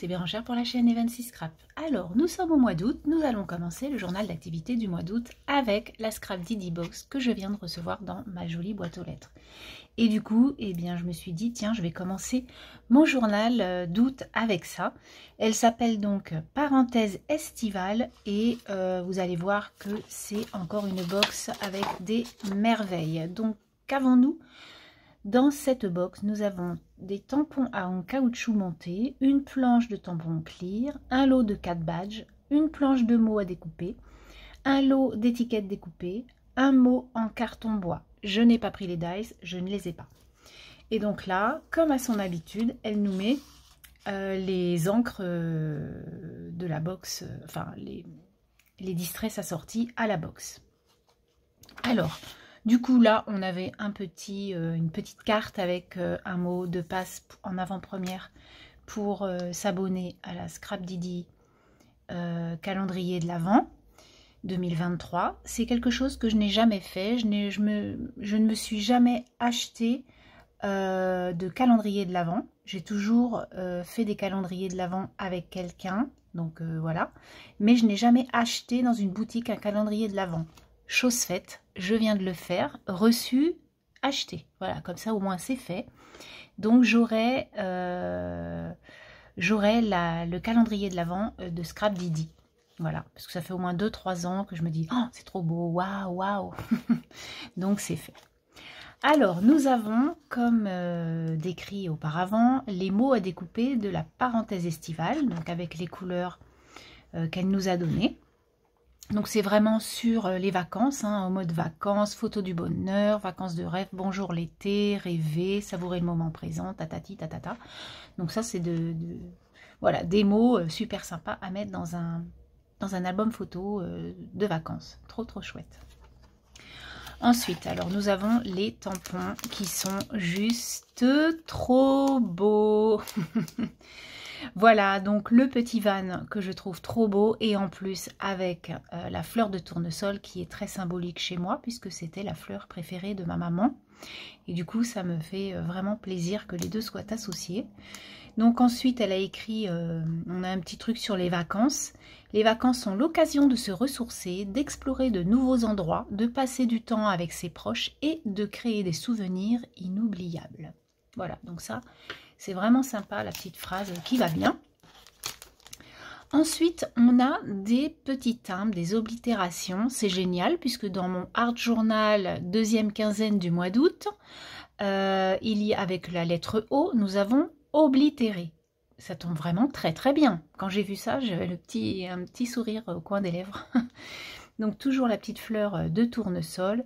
c'est Bérangère pour la chaîne Evan6 Scrap. Alors, nous sommes au mois d'août, nous allons commencer le journal d'activité du mois d'août avec la Scrap Didi Box que je viens de recevoir dans ma jolie boîte aux lettres. Et du coup, eh bien, je me suis dit, tiens, je vais commencer mon journal d'août avec ça. Elle s'appelle donc Parenthèse estivale et vous allez voir que c'est encore une box avec des merveilles. Donc, qu'avons-nous ? Dans cette box, nous avons des tampons en caoutchouc montés, une planche de tampons clear, un lot de 4 badges, une planche de mots à découper, un lot d'étiquettes découpées, un mot en carton bois. Je n'ai pas pris les dice, je ne les ai pas. Et donc là, comme à son habitude, elle nous met les encres de la box, enfin les distress assortis à la box. Alors, du coup, là, on avait une petite carte avec un mot de passe en avant-première pour s'abonner à la Scrap Didi calendrier de l'Avent 2023. C'est quelque chose que je n'ai jamais fait. Je ne me suis jamais acheté de calendrier de l'Avent. J'ai toujours fait des calendriers de l'Avent avec quelqu'un. Donc voilà. Mais je n'ai jamais acheté dans une boutique un calendrier de l'Avent. Chose faite, je viens de le faire, reçu, acheté. Voilà, comme ça au moins c'est fait. Donc j'aurai le calendrier de l'Avent de Scrap Didi. Voilà, parce que ça fait au moins 2-3 ans que je me dis, oh c'est trop beau, waouh, waouh. Donc c'est fait. Alors nous avons, comme décrit auparavant, les mots à découper de la parenthèse estivale, donc avec les couleurs qu'elle nous a données. Donc c'est vraiment sur les vacances, en mode vacances, photo du bonheur, vacances de rêve, bonjour l'été, rêver, savourer le moment présent, tatati tatata. Donc ça c'est voilà, des mots super sympas à mettre dans un album photo de vacances. Trop chouette. Ensuite, alors nous avons les tampons qui sont juste trop beaux. Voilà, donc le petit van que je trouve trop beau et en plus avec la fleur de tournesol qui est très symbolique chez moi puisque c'était la fleur préférée de ma maman. Et du coup, ça me fait vraiment plaisir que les deux soient associés. Donc ensuite, elle a écrit, on a un petit truc sur les vacances. Les vacances sont l'occasion de se ressourcer, d'explorer de nouveaux endroits, de passer du temps avec ses proches et de créer des souvenirs inoubliables. Voilà, donc ça... c'est vraiment sympa, la petite phrase qui va bien. Ensuite, on a des petits timbres, des oblitérations. C'est génial puisque dans mon art journal, deuxième quinzaine du mois d'août, il y a avec la lettre O, nous avons oblitéré. Ça tombe vraiment très bien. Quand j'ai vu ça, j'avais un petit sourire au coin des lèvres. Donc toujours la petite fleur de tournesol.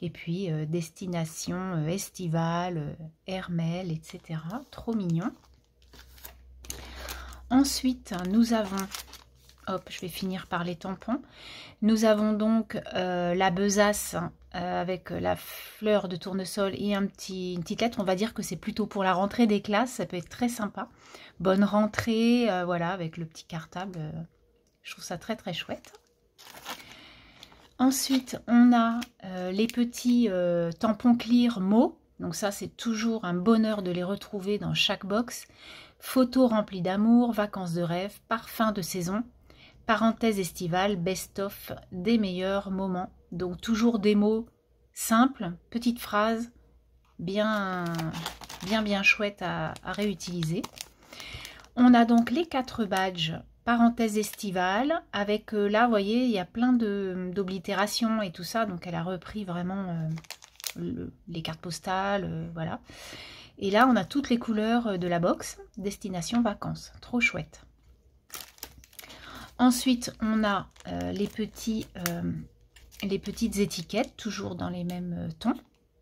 Et puis, destination estivale, Hermel, etc. Trop mignon. Ensuite, nous avons, hop, je vais finir par les tampons. Nous avons donc la besace avec la fleur de tournesol et une petite lettre. On va dire que c'est plutôt pour la rentrée des classes. Ça peut être très sympa. Bonne rentrée, voilà, avec le petit cartable. Je trouve ça très chouette. Ensuite, on a les petits tampons clear mots. Donc ça, c'est toujours un bonheur de les retrouver dans chaque box. Photos remplies d'amour, vacances de rêve, parfum de saison, parenthèse estivale, best-of des meilleurs moments. Donc toujours des mots simples, petites phrases, bien chouettes à réutiliser. On a donc les 4 badges. Parenthèse estivale, avec là, vous voyez, il y a plein d'oblitérations et tout ça, donc elle a repris vraiment les cartes postales, voilà. Et là, on a toutes les couleurs de la box, destination vacances, trop chouette. Ensuite, on a les petites étiquettes, toujours dans les mêmes tons,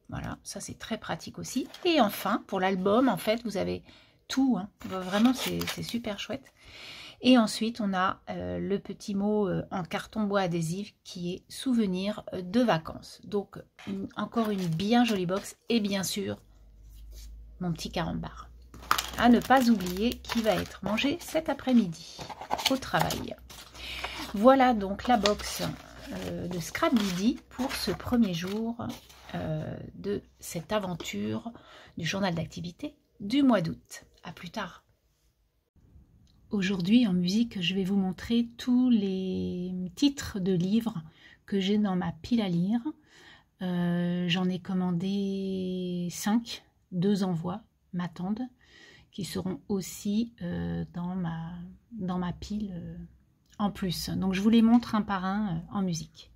voilà, ça c'est très pratique aussi. Et enfin, pour l'album, en fait, vous avez tout, vraiment c'est super chouette. Et ensuite, on a le petit mot en carton bois adhésif qui est souvenir de vacances. Donc, encore une bien jolie box. Et bien sûr, mon petit carambar. À ne pas oublier qui va être mangé cet après-midi au travail. Voilà donc la box de Scrap Didi pour ce premier jour de cette aventure du journal d'activité du mois d'août. À plus tard. Aujourd'hui, en musique, je vais vous montrer tous les titres de livres que j'ai dans ma pile à lire. J'en ai commandé 5, 2 envois m'attendent, qui seront aussi dans ma pile en plus. Donc je vous les montre un par un en musique.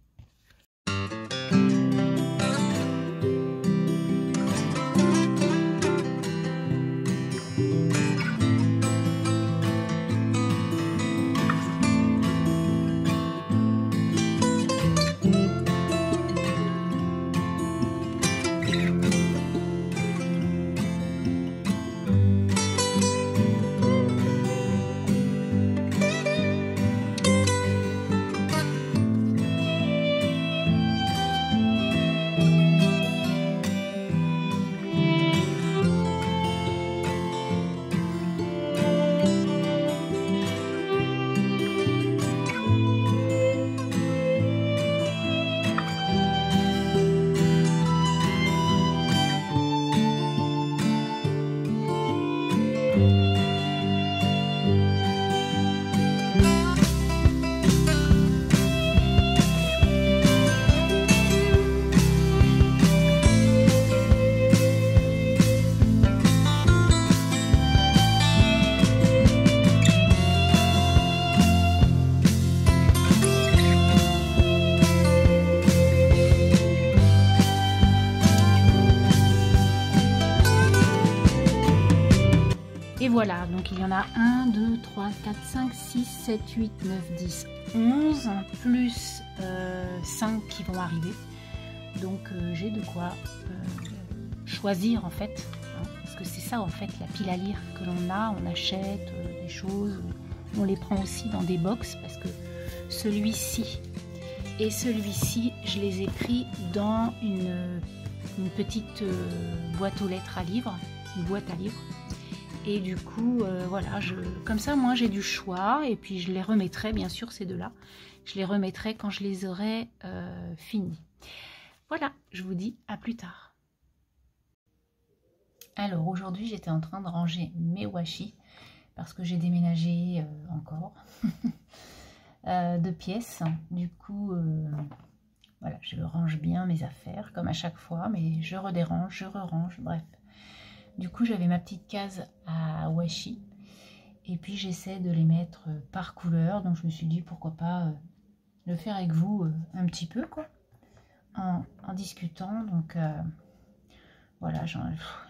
Et voilà, donc il y en a 1, 2, 3, 4, 5, 6, 7, 8, 9, 10, 11, plus 5 qui vont arriver. Donc j'ai de quoi choisir en fait, hein, parce que c'est ça en fait la pile à lire que l'on a, on achète des choses, on les prend aussi dans des box, parce que celui-ci et celui-ci, je les ai pris dans une petite boîte aux lettres à livres, une boîte à livres. Et du coup, voilà, comme ça, moi, j'ai du choix. Et puis, je les remettrai, bien sûr, ces deux-là. Je les remettrai quand je les aurai finis. Voilà, je vous dis à plus tard. Alors, aujourd'hui, j'étais en train de ranger mes washi. Parce que j'ai déménagé encore de pièces. Du coup, voilà, je range bien mes affaires, comme à chaque fois. Mais je redérange, je re-range, bref. Du coup, j'avais ma petite case à washi et puis j'essaie de les mettre par couleur. Donc je me suis dit pourquoi pas le faire avec vous un petit peu quoi, en discutant. Donc voilà,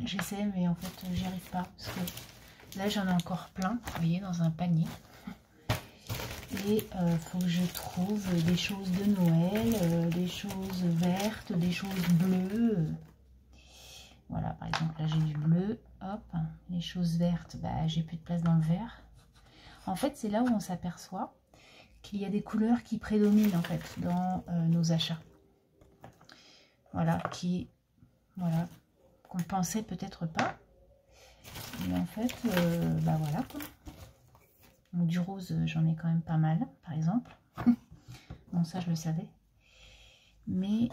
j'essaie, mais en fait j'y arrive pas parce que là j'en ai encore plein, vous voyez, dans un panier. Et faut que je trouve des choses de Noël, des choses vertes, des choses bleues. Voilà, par exemple, là j'ai du bleu, hop, les choses vertes, bah, j'ai plus de place dans le vert. En fait, c'est là où on s'aperçoit qu'il y a des couleurs qui prédominent en fait dans nos achats. Voilà, voilà, qu'on pensait peut-être pas. Mais en fait, bah voilà quoi. Donc, du rose, j'en ai quand même pas mal, par exemple. Bon, ça je le savais. Mais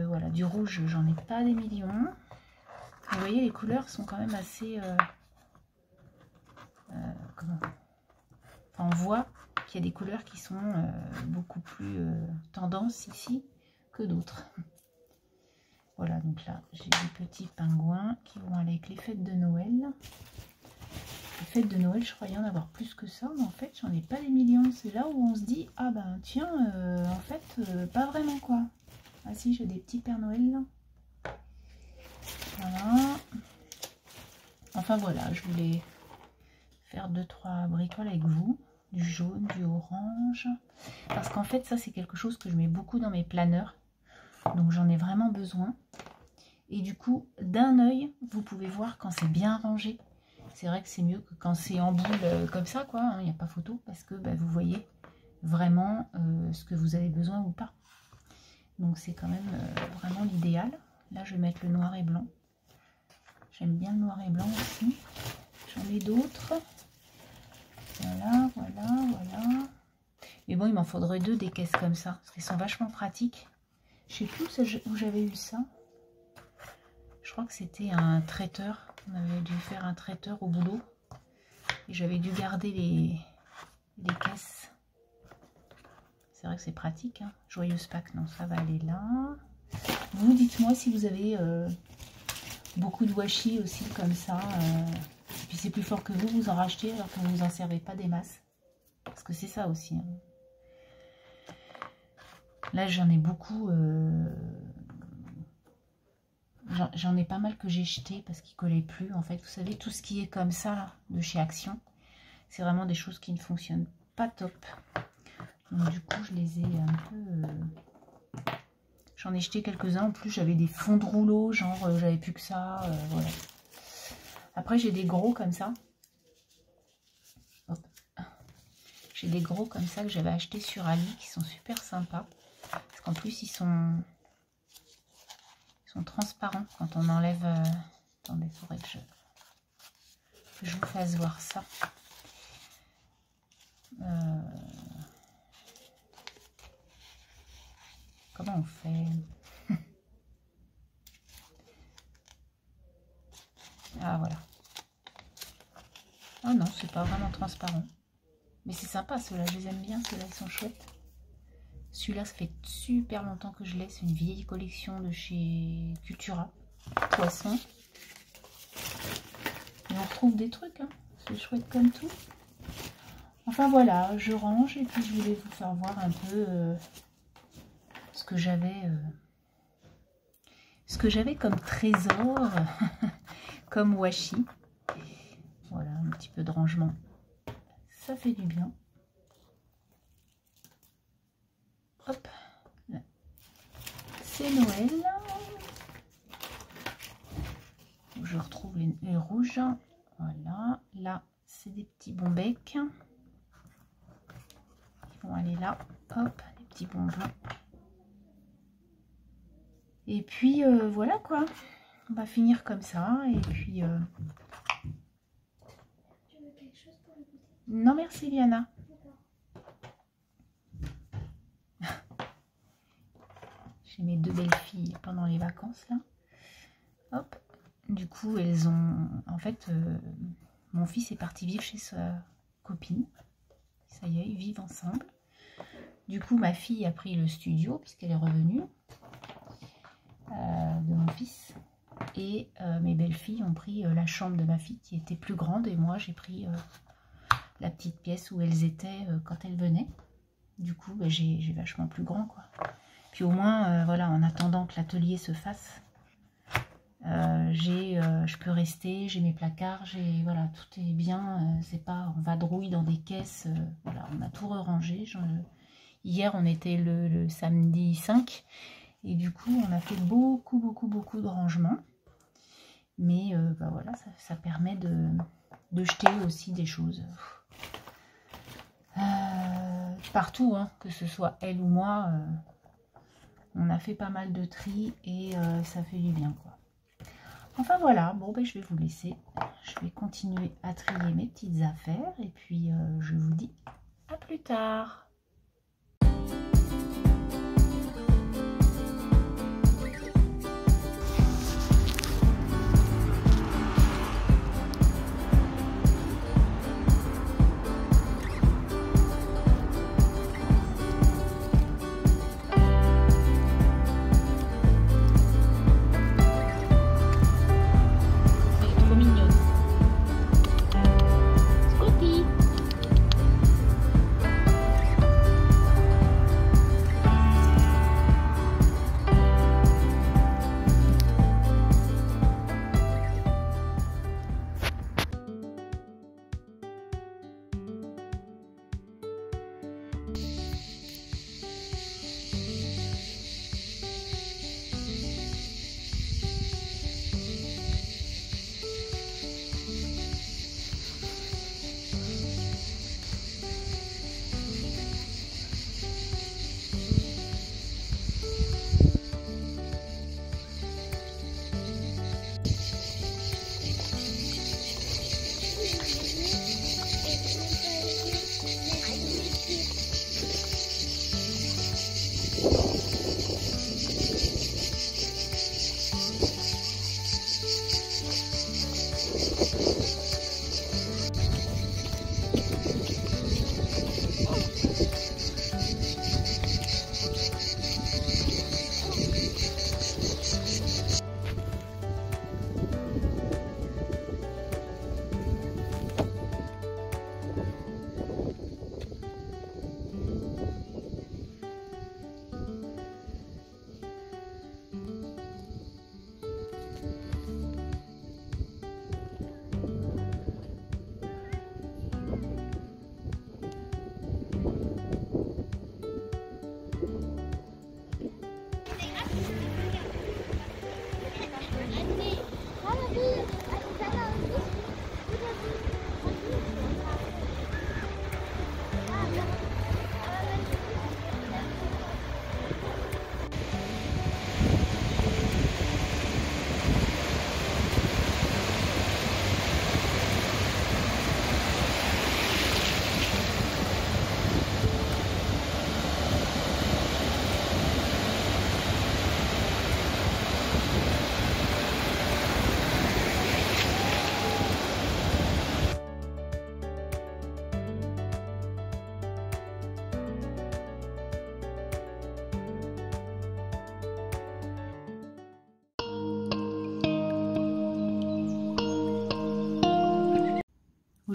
voilà, du rouge, j'en ai pas des millions. Vous voyez, les couleurs sont quand même assez... comment, enfin, on voit qu'il y a des couleurs qui sont beaucoup plus tendance ici que d'autres. Voilà, donc là, j'ai des petits pingouins qui vont aller avec les fêtes de Noël. Les fêtes de Noël, je croyais en avoir plus que ça, mais en fait, j'en ai pas des millions. C'est là où on se dit, ah ben tiens, en fait, pas vraiment quoi. Ah si, j'ai des petits Pères Noël là. Voilà. Enfin voilà, je voulais faire 2-3 bricoles avec vous. Du jaune, du orange. Parce qu'en fait, ça c'est quelque chose que je mets beaucoup dans mes planeurs. Donc j'en ai vraiment besoin. Et du coup, d'un œil, vous pouvez voir quand c'est bien rangé. C'est vrai que c'est mieux que quand c'est en boule comme ça, quoi. Il n'y a pas photo parce que bah, vous voyez vraiment ce que vous avez besoin ou pas. Donc c'est quand même vraiment l'idéal. Là, je vais mettre le noir et blanc. J'aime bien le noir et blanc aussi. J'en ai d'autres. Voilà, voilà, voilà. Mais bon, il m'en faudrait 2 des caisses comme ça. Parce qu'elles sont vachement pratiques. Je sais plus où j'avais eu ça. Je crois que c'était un traiteur. On avait dû faire un traiteur au boulot. Et j'avais dû garder les caisses. C'est vrai que c'est pratique, hein. Joyeuse Pâques, non, ça va aller là. Vous dites-moi si vous avez beaucoup de washi aussi comme ça. Et puis c'est plus fort que vous, vous en rachetez alors que vous ne vous en servez pas des masses. Parce que c'est ça aussi. Hein. Là j'en ai beaucoup. J'en ai pas mal que j'ai jeté parce qu'ils collaient plus. En fait, vous savez, tout ce qui est comme ça là, de chez Action, c'est vraiment des choses qui ne fonctionnent pas top. Donc du coup je les ai un peu... J'en ai jeté quelques-uns. En plus j'avais des fonds de rouleau, genre j'avais plus que ça. Voilà. Après j'ai des gros comme ça. J'ai des gros comme ça que j'avais acheté sur Ali qui sont super sympas. Parce qu'en plus ils sont transparents quand on enlève... Attendez, il faudrait que je vous fasse voir ça. Comment on fait? Ah voilà. Ah non, c'est pas vraiment transparent. Mais c'est sympa ceux-là, je les aime bien, ceux-là ils sont chouettes. Celui-là, ça fait super longtemps que je l'ai, c'est une vieille collection de chez Cultura, Poisson. Et on retrouve des trucs, hein. C'est chouette comme tout. Enfin voilà, je range et puis je voulais vous faire voir un peu ce que j'avais comme trésor, comme washi. Voilà, un petit peu de rangement. Ça fait du bien. Hop, c'est Noël. Je retrouve les rouges. Voilà, là, c'est des petits bons becs. Ils vont aller là. Hop, les petits bons blancs. Et puis, voilà quoi. On va finir comme ça. Et puis... Tu veux quelque chose pour le goûter? Non, merci, Liana. J'ai mes deux belles filles pendant les vacances là. Hop. Du coup, elles ont... En fait, mon fils est parti vivre chez sa copine. Ça y est, ils vivent ensemble. Du coup, ma fille a pris le studio puisqu'elle est revenue de mon fils. Et mes belles filles ont pris la chambre de ma fille qui était plus grande. Et moi, j'ai pris la petite pièce où elles étaient quand elles venaient. Du coup, bah, j'ai vachement plus grand, quoi. Puis au moins, voilà, en attendant que l'atelier se fasse, je peux rester, j'ai mes placards, voilà, tout est bien, c'est pas en vadrouille dans des caisses, voilà, on a tout rangé. Hier, on était le samedi 5, et du coup, on a fait beaucoup de rangements. Mais bah voilà, ça permet de jeter aussi des choses. Partout, hein, que ce soit elle ou moi, on a fait pas mal de tri et ça fait du bien, quoi. Enfin voilà, bon ben je vais vous laisser. Je vais continuer à trier mes petites affaires et puis je vous dis à plus tard.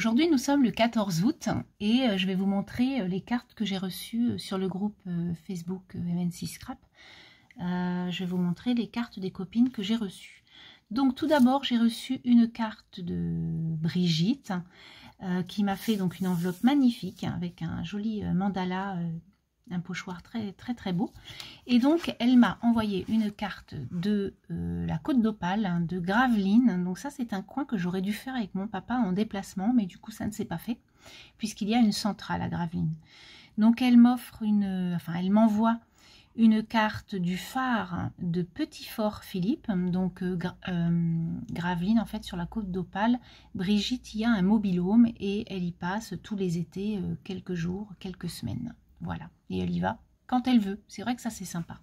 Aujourd'hui, nous sommes le 14 août et je vais vous montrer les cartes que j'ai reçues sur le groupe Facebook MN6 Scrap. Je vais vous montrer les cartes des copines que j'ai reçues. Donc tout d'abord, j'ai reçu une carte de Brigitte qui m'a fait donc une enveloppe magnifique avec un joli mandala, un pochoir très très beau. Et donc elle m'a envoyé une carte de la Côte d'Opale, de Gravelines. Donc ça c'est un coin que j'aurais dû faire avec mon papa en déplacement, mais du coup ça ne s'est pas fait puisqu'il y a une centrale à Gravelines. Donc elle m'offre elle m'envoie une carte du phare de Petit Fort Philippe, donc Gravelines en fait sur la Côte d'Opale. Brigitte y a un mobil-home et elle y passe tous les étés quelques jours, quelques semaines. Voilà, et elle y va quand elle veut. C'est vrai que ça c'est sympa.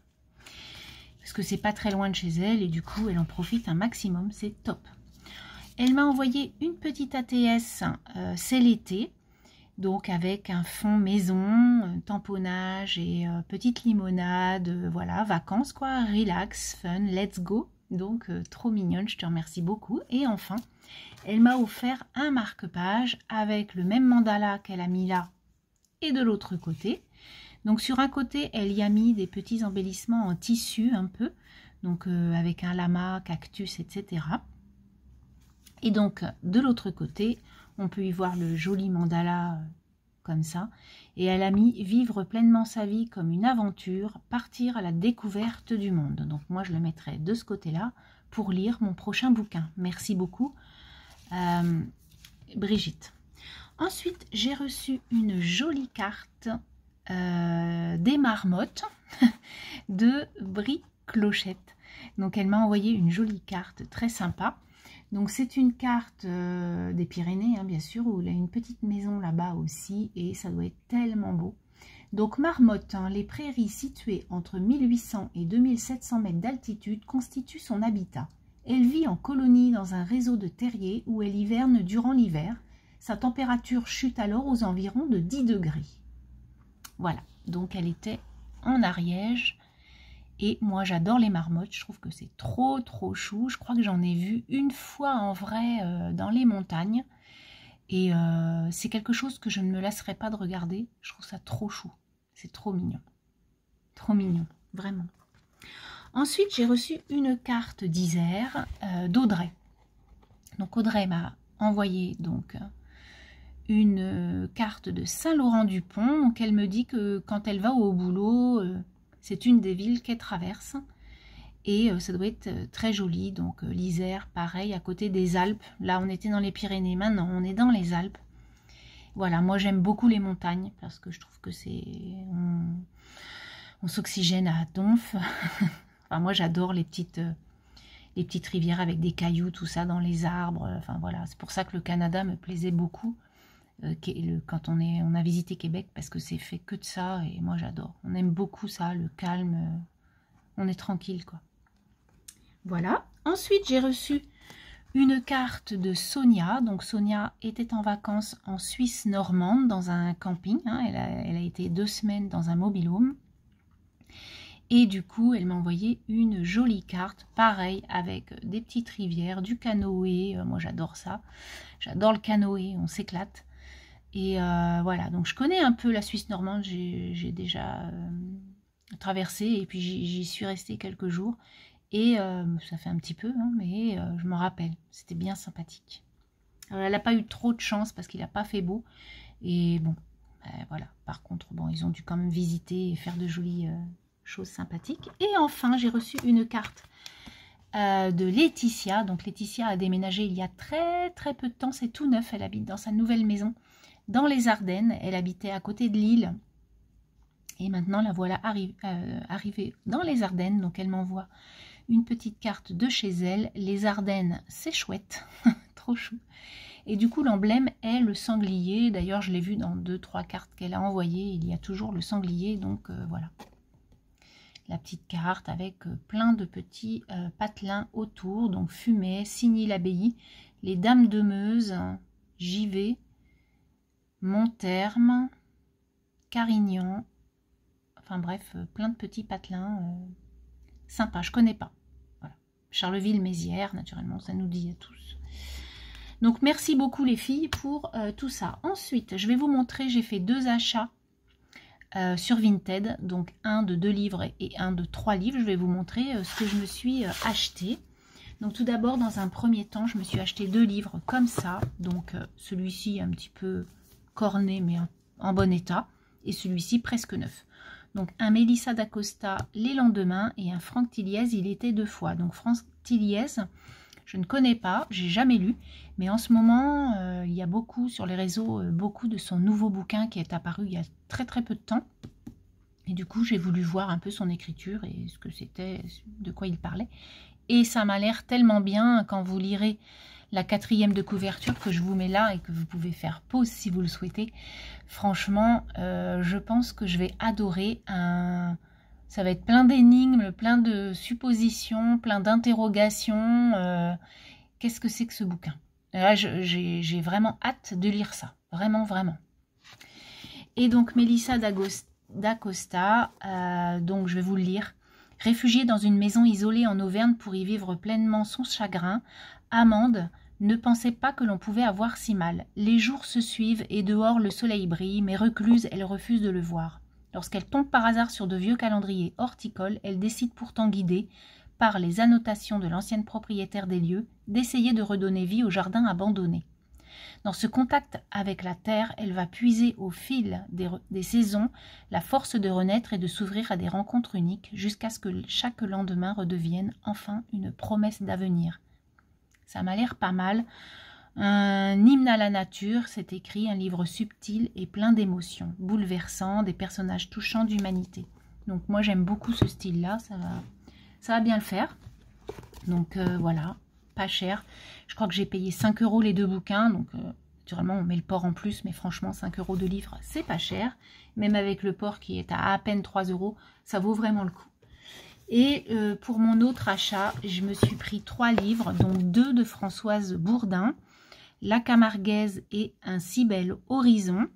Parce que c'est pas très loin de chez elle et du coup elle en profite un maximum, c'est top. Elle m'a envoyé une petite ATS, c'est l'été, donc avec un fond maison, tamponnage et petite limonade, voilà, vacances quoi, relax, fun, let's go. Donc trop mignonne, je te remercie beaucoup. Et enfin, elle m'a offert un marque-page avec le même mandala qu'elle a mis là et de l'autre côté. Donc sur un côté, elle y a mis des petits embellissements en tissu un peu, donc avec un lama, cactus, etc. Et donc de l'autre côté, on peut y voir le joli mandala comme ça. Et elle a mis « Vivre pleinement sa vie comme une aventure, partir à la découverte du monde ». Donc moi, je le mettrai de ce côté-là pour lire mon prochain bouquin. Merci beaucoup, Brigitte. Ensuite, j'ai reçu une jolie carte des marmottes de Brie Clochette. Donc elle m'a envoyé une jolie carte très sympa. Donc c'est une carte des Pyrénées, hein, bien sûr, où il y a une petite maison là-bas aussi, et ça doit être tellement beau. Donc Marmotte, hein, les prairies situées entre 1800 et 2700 mètres d'altitude constituent son habitat. Elle vit en colonie dans un réseau de terriers où elle hiverne durant l'hiver. Sa température chute alors aux environs de 10 degrés. Voilà, donc elle était en Ariège. Et moi, j'adore les marmottes. Je trouve que c'est trop chou. Je crois que j'en ai vu une fois en vrai dans les montagnes. Et c'est quelque chose que je ne me lasserai pas de regarder. Je trouve ça trop chou. C'est trop mignon. Trop mignon, vraiment. Ensuite, j'ai reçu une carte d'Isère d'Audrey. Donc Audrey m'a envoyé donc une carte de Saint-Laurent-du-Pont. Donc elle me dit que quand elle va au boulot, c'est une des villes qu'elle traverse. Et ça doit être très joli. Donc l'Isère, pareil, à côté des Alpes. Là, on était dans les Pyrénées. Maintenant, on est dans les Alpes. Voilà, moi j'aime beaucoup les montagnes parce que je trouve que c'est... On s'oxygène à donf. Enfin, moi j'adore les petites rivières avec des cailloux, tout ça, dans les arbres. Enfin voilà, c'est pour ça que le Canada me plaisait beaucoup. Quand on a visité Québec, parce que c'est fait que de ça, et moi j'adore. On aime beaucoup ça, le calme, on est tranquille quoi. Voilà. Ensuite, j'ai reçu une carte de Sonia. Donc Sonia était en vacances en Suisse normande, dans un camping. Hein. Elle a été 2 semaines dans un mobil-home. Et du coup, elle m'a envoyé une jolie carte, pareil, avec des petites rivières, du canoë. Moi j'adore ça. J'adore le canoë, on s'éclate. Et voilà, donc je connais un peu la Suisse normande, j'ai déjà traversé et puis j'y suis restée quelques jours. Et ça fait un petit peu, hein, mais je me rappelle, c'était bien sympathique. Alors, elle n'a pas eu trop de chance parce qu'il n'a pas fait beau. Et bon, voilà, par contre, bon, ils ont dû quand même visiter et faire de jolies choses sympathiques. Et enfin, j'ai reçu une carte de Laetitia. Donc Laetitia a déménagé il y a très peu de temps, c'est tout neuf, elle habite dans sa nouvelle maison. Dans les Ardennes, elle habitait à côté de Lille. Et maintenant, la voilà arrivée dans les Ardennes. Donc, elle m'envoie une petite carte de chez elle. Les Ardennes, c'est chouette. Trop chou. Et du coup, l'emblème est le sanglier. D'ailleurs, je l'ai vu dans 2-3 cartes qu'elle a envoyées. Il y a toujours le sanglier. Donc, voilà. La petite carte avec plein de petits patelins autour. Donc, Fumet, Signy-l'Abbaye, les Dames de Meuse, Givet, Montherme, Carignan, enfin bref, plein de petits patelins sympas, je connais pas. Voilà. Charleville-Mézières, naturellement, ça nous dit à tous. Donc merci beaucoup les filles pour tout ça. Ensuite, je vais vous montrer, j'ai fait 2 achats sur Vinted, donc un de 2 livres et un de 3 livres. Je vais vous montrer ce que je me suis acheté. Donc tout d'abord, dans un premier temps, je me suis acheté 2 livres comme ça. Donc celui-ci un petit peu corné mais en bon état, et celui-ci presque neuf. Donc un Mélissa d'Acosta, Les Lendemains, et un Franck Tilliez, Il était 2 fois. Donc Franck Tilliez, je ne connais pas, j'ai jamais lu, mais en ce moment, il y a beaucoup sur les réseaux, beaucoup de son nouveau bouquin qui est apparu il y a très peu de temps. Et du coup, j'ai voulu voir un peu son écriture et ce que c'était, de quoi il parlait. Et ça m'a l'air tellement bien quand vous lirez la 4e de couverture que je vous mets là et que vous pouvez faire pause si vous le souhaitez. Franchement, je pense que je vais adorer Ça va être plein d'énigmes, plein de suppositions, plein d'interrogations. Qu'est-ce que c'est que ce bouquin? Là, j'ai vraiment hâte de lire ça. Vraiment, vraiment. Et donc, Mélissa d'Acosta, donc je vais vous le lire. Réfugiée dans une maison isolée en Auvergne pour y vivre pleinement son chagrin, Amande ne pensait pas que l'on pouvait avoir si mal. Les jours se suivent et dehors le soleil brille, mais recluse, elle refuse de le voir. Lorsqu'elle tombe par hasard sur de vieux calendriers horticoles, elle décide pourtant guidée par les annotations de l'ancienne propriétaire des lieux, d'essayer de redonner vie au jardin abandonné. Dans ce contact avec la terre, elle va puiser au fil des saisons la force de renaître et de s'ouvrir à des rencontres uniques jusqu'à ce que chaque lendemain redevienne enfin une promesse d'avenir. Ça m'a l'air pas mal. Un hymne à la nature, c'est écrit, un livre subtil et plein d'émotions, bouleversant, des personnages touchants d'humanité. Donc moi j'aime beaucoup ce style-là, ça va bien le faire. Donc voilà, pas cher. Je crois que j'ai payé 5 € les 2 bouquins, donc naturellement on met le port en plus, mais franchement 5 € de livre, c'est pas cher. Même avec le port qui est à peine 3 €, ça vaut vraiment le coup. Et pour mon autre achat, je me suis pris 3 livres, dont 2 de Françoise Bourdin, La Camarguaise et Un si bel horizon.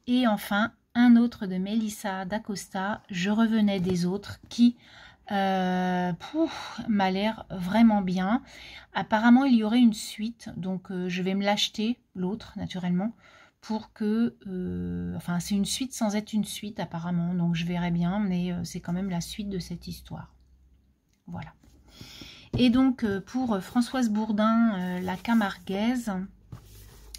Et enfin, un autre de Mélissa d'Acosta, Je revenais des autres, qui m'a l'air vraiment bien. Apparemment, il y aurait une suite, donc je vais me l'acheter, l'autre, naturellement, pour que... enfin, c'est une suite sans être une suite, apparemment, donc je verrai bien, mais c'est quand même la suite de cette histoire. Voilà. Et donc, pour Françoise Bourdin, La Camarguaise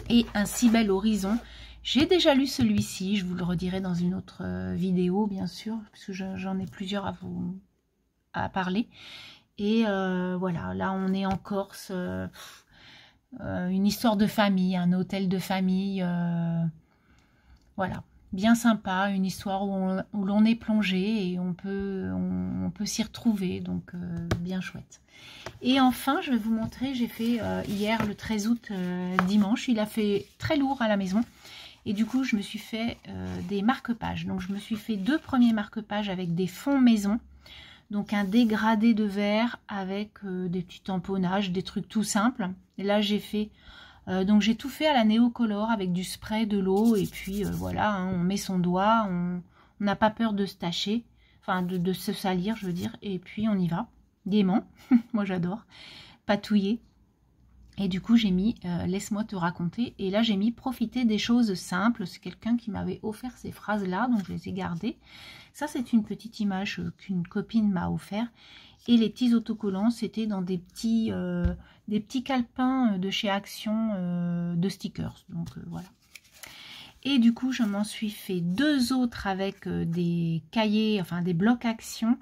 et Un si bel horizon, j'ai déjà lu celui-ci, je vous le redirai dans une autre vidéo, bien sûr, parce que j'en ai plusieurs à parler. Et voilà, là on est en Corse, une histoire de famille, un hôtel de famille, voilà, bien sympa, une histoire où l'on est plongé et on peut s'y retrouver, donc bien chouette. Et enfin, je vais vous montrer, j'ai fait hier le 13 août, dimanche, il a fait très lourd à la maison. Et du coup, je me suis fait des marque-pages. Donc, je me suis fait 2 premiers marque-pages avec des fonds maison. Donc, un dégradé de verre avec des petits tamponnages, des trucs tout simples. Et là, j'ai fait... donc, j'ai tout fait à la Néocolor avec du spray, de l'eau. Et puis, voilà, hein, on met son doigt. On n'a pas peur de se tacher. Enfin, de se salir, je veux dire. Et puis, on y va. Gaiement. Moi, j'adore. Patouiller. Et du coup, j'ai mis laisse-moi te raconter. Et là, j'ai mis profiter des choses simples. C'est quelqu'un qui m'avait offert ces phrases-là, donc je les ai gardées. Ça, c'est une petite image qu'une copine m'a offert. Et les petits autocollants, c'était dans des petits calepins de chez Action de stickers. Donc voilà. Et du coup, je m'en suis fait 2 autres avec des cahiers, enfin des blocs Action.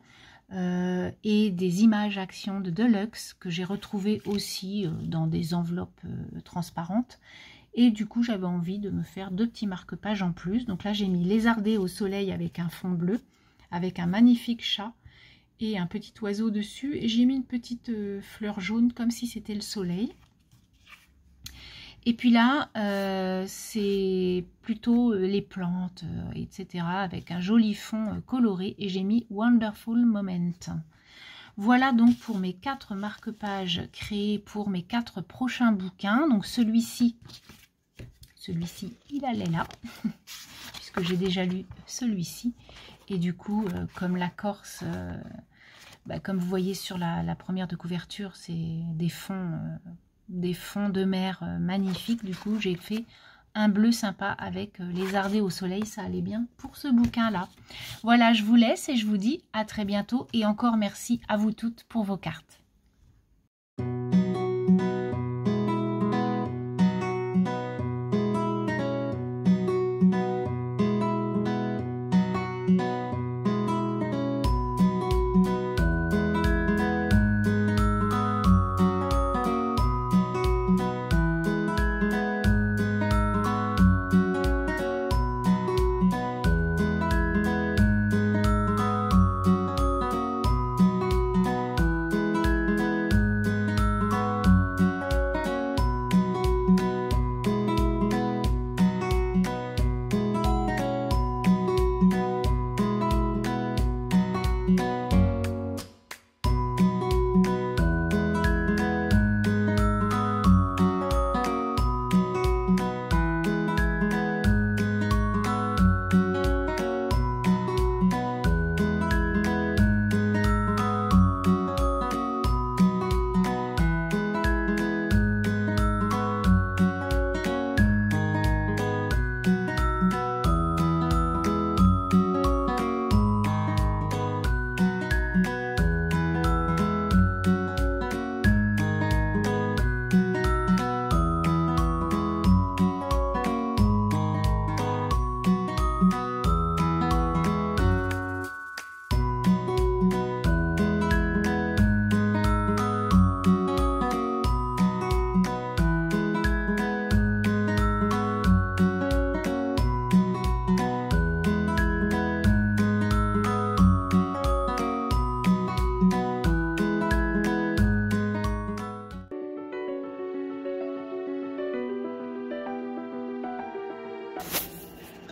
Et des images Action de Deluxe que j'ai retrouvées aussi dans des enveloppes transparentes. Et du coup, j'avais envie de me faire 2 petits marque-pages en plus. Donc là, j'ai mis lézardé au soleil avec un fond bleu, avec un magnifique chat et un petit oiseau dessus. Et j'ai mis une petite fleur jaune comme si c'était le soleil. Et puis là, c'est plutôt les plantes, etc. avec un joli fond coloré. Et j'ai mis Wonderful Moment. Voilà donc pour mes 4 marque-pages créés pour mes 4 prochains bouquins. Donc celui-ci, il allait là, puisque j'ai déjà lu celui-ci. Et du coup, comme la Corse, comme vous voyez sur la première de couverture, c'est des fonds... des fonds de mer magnifiques. Du coup, j'ai fait un bleu sympa avec les ardés au soleil. Ça allait bien pour ce bouquin-là. Voilà, je vous laisse et je vous dis à très bientôt. Et encore merci à vous toutes pour vos cartes.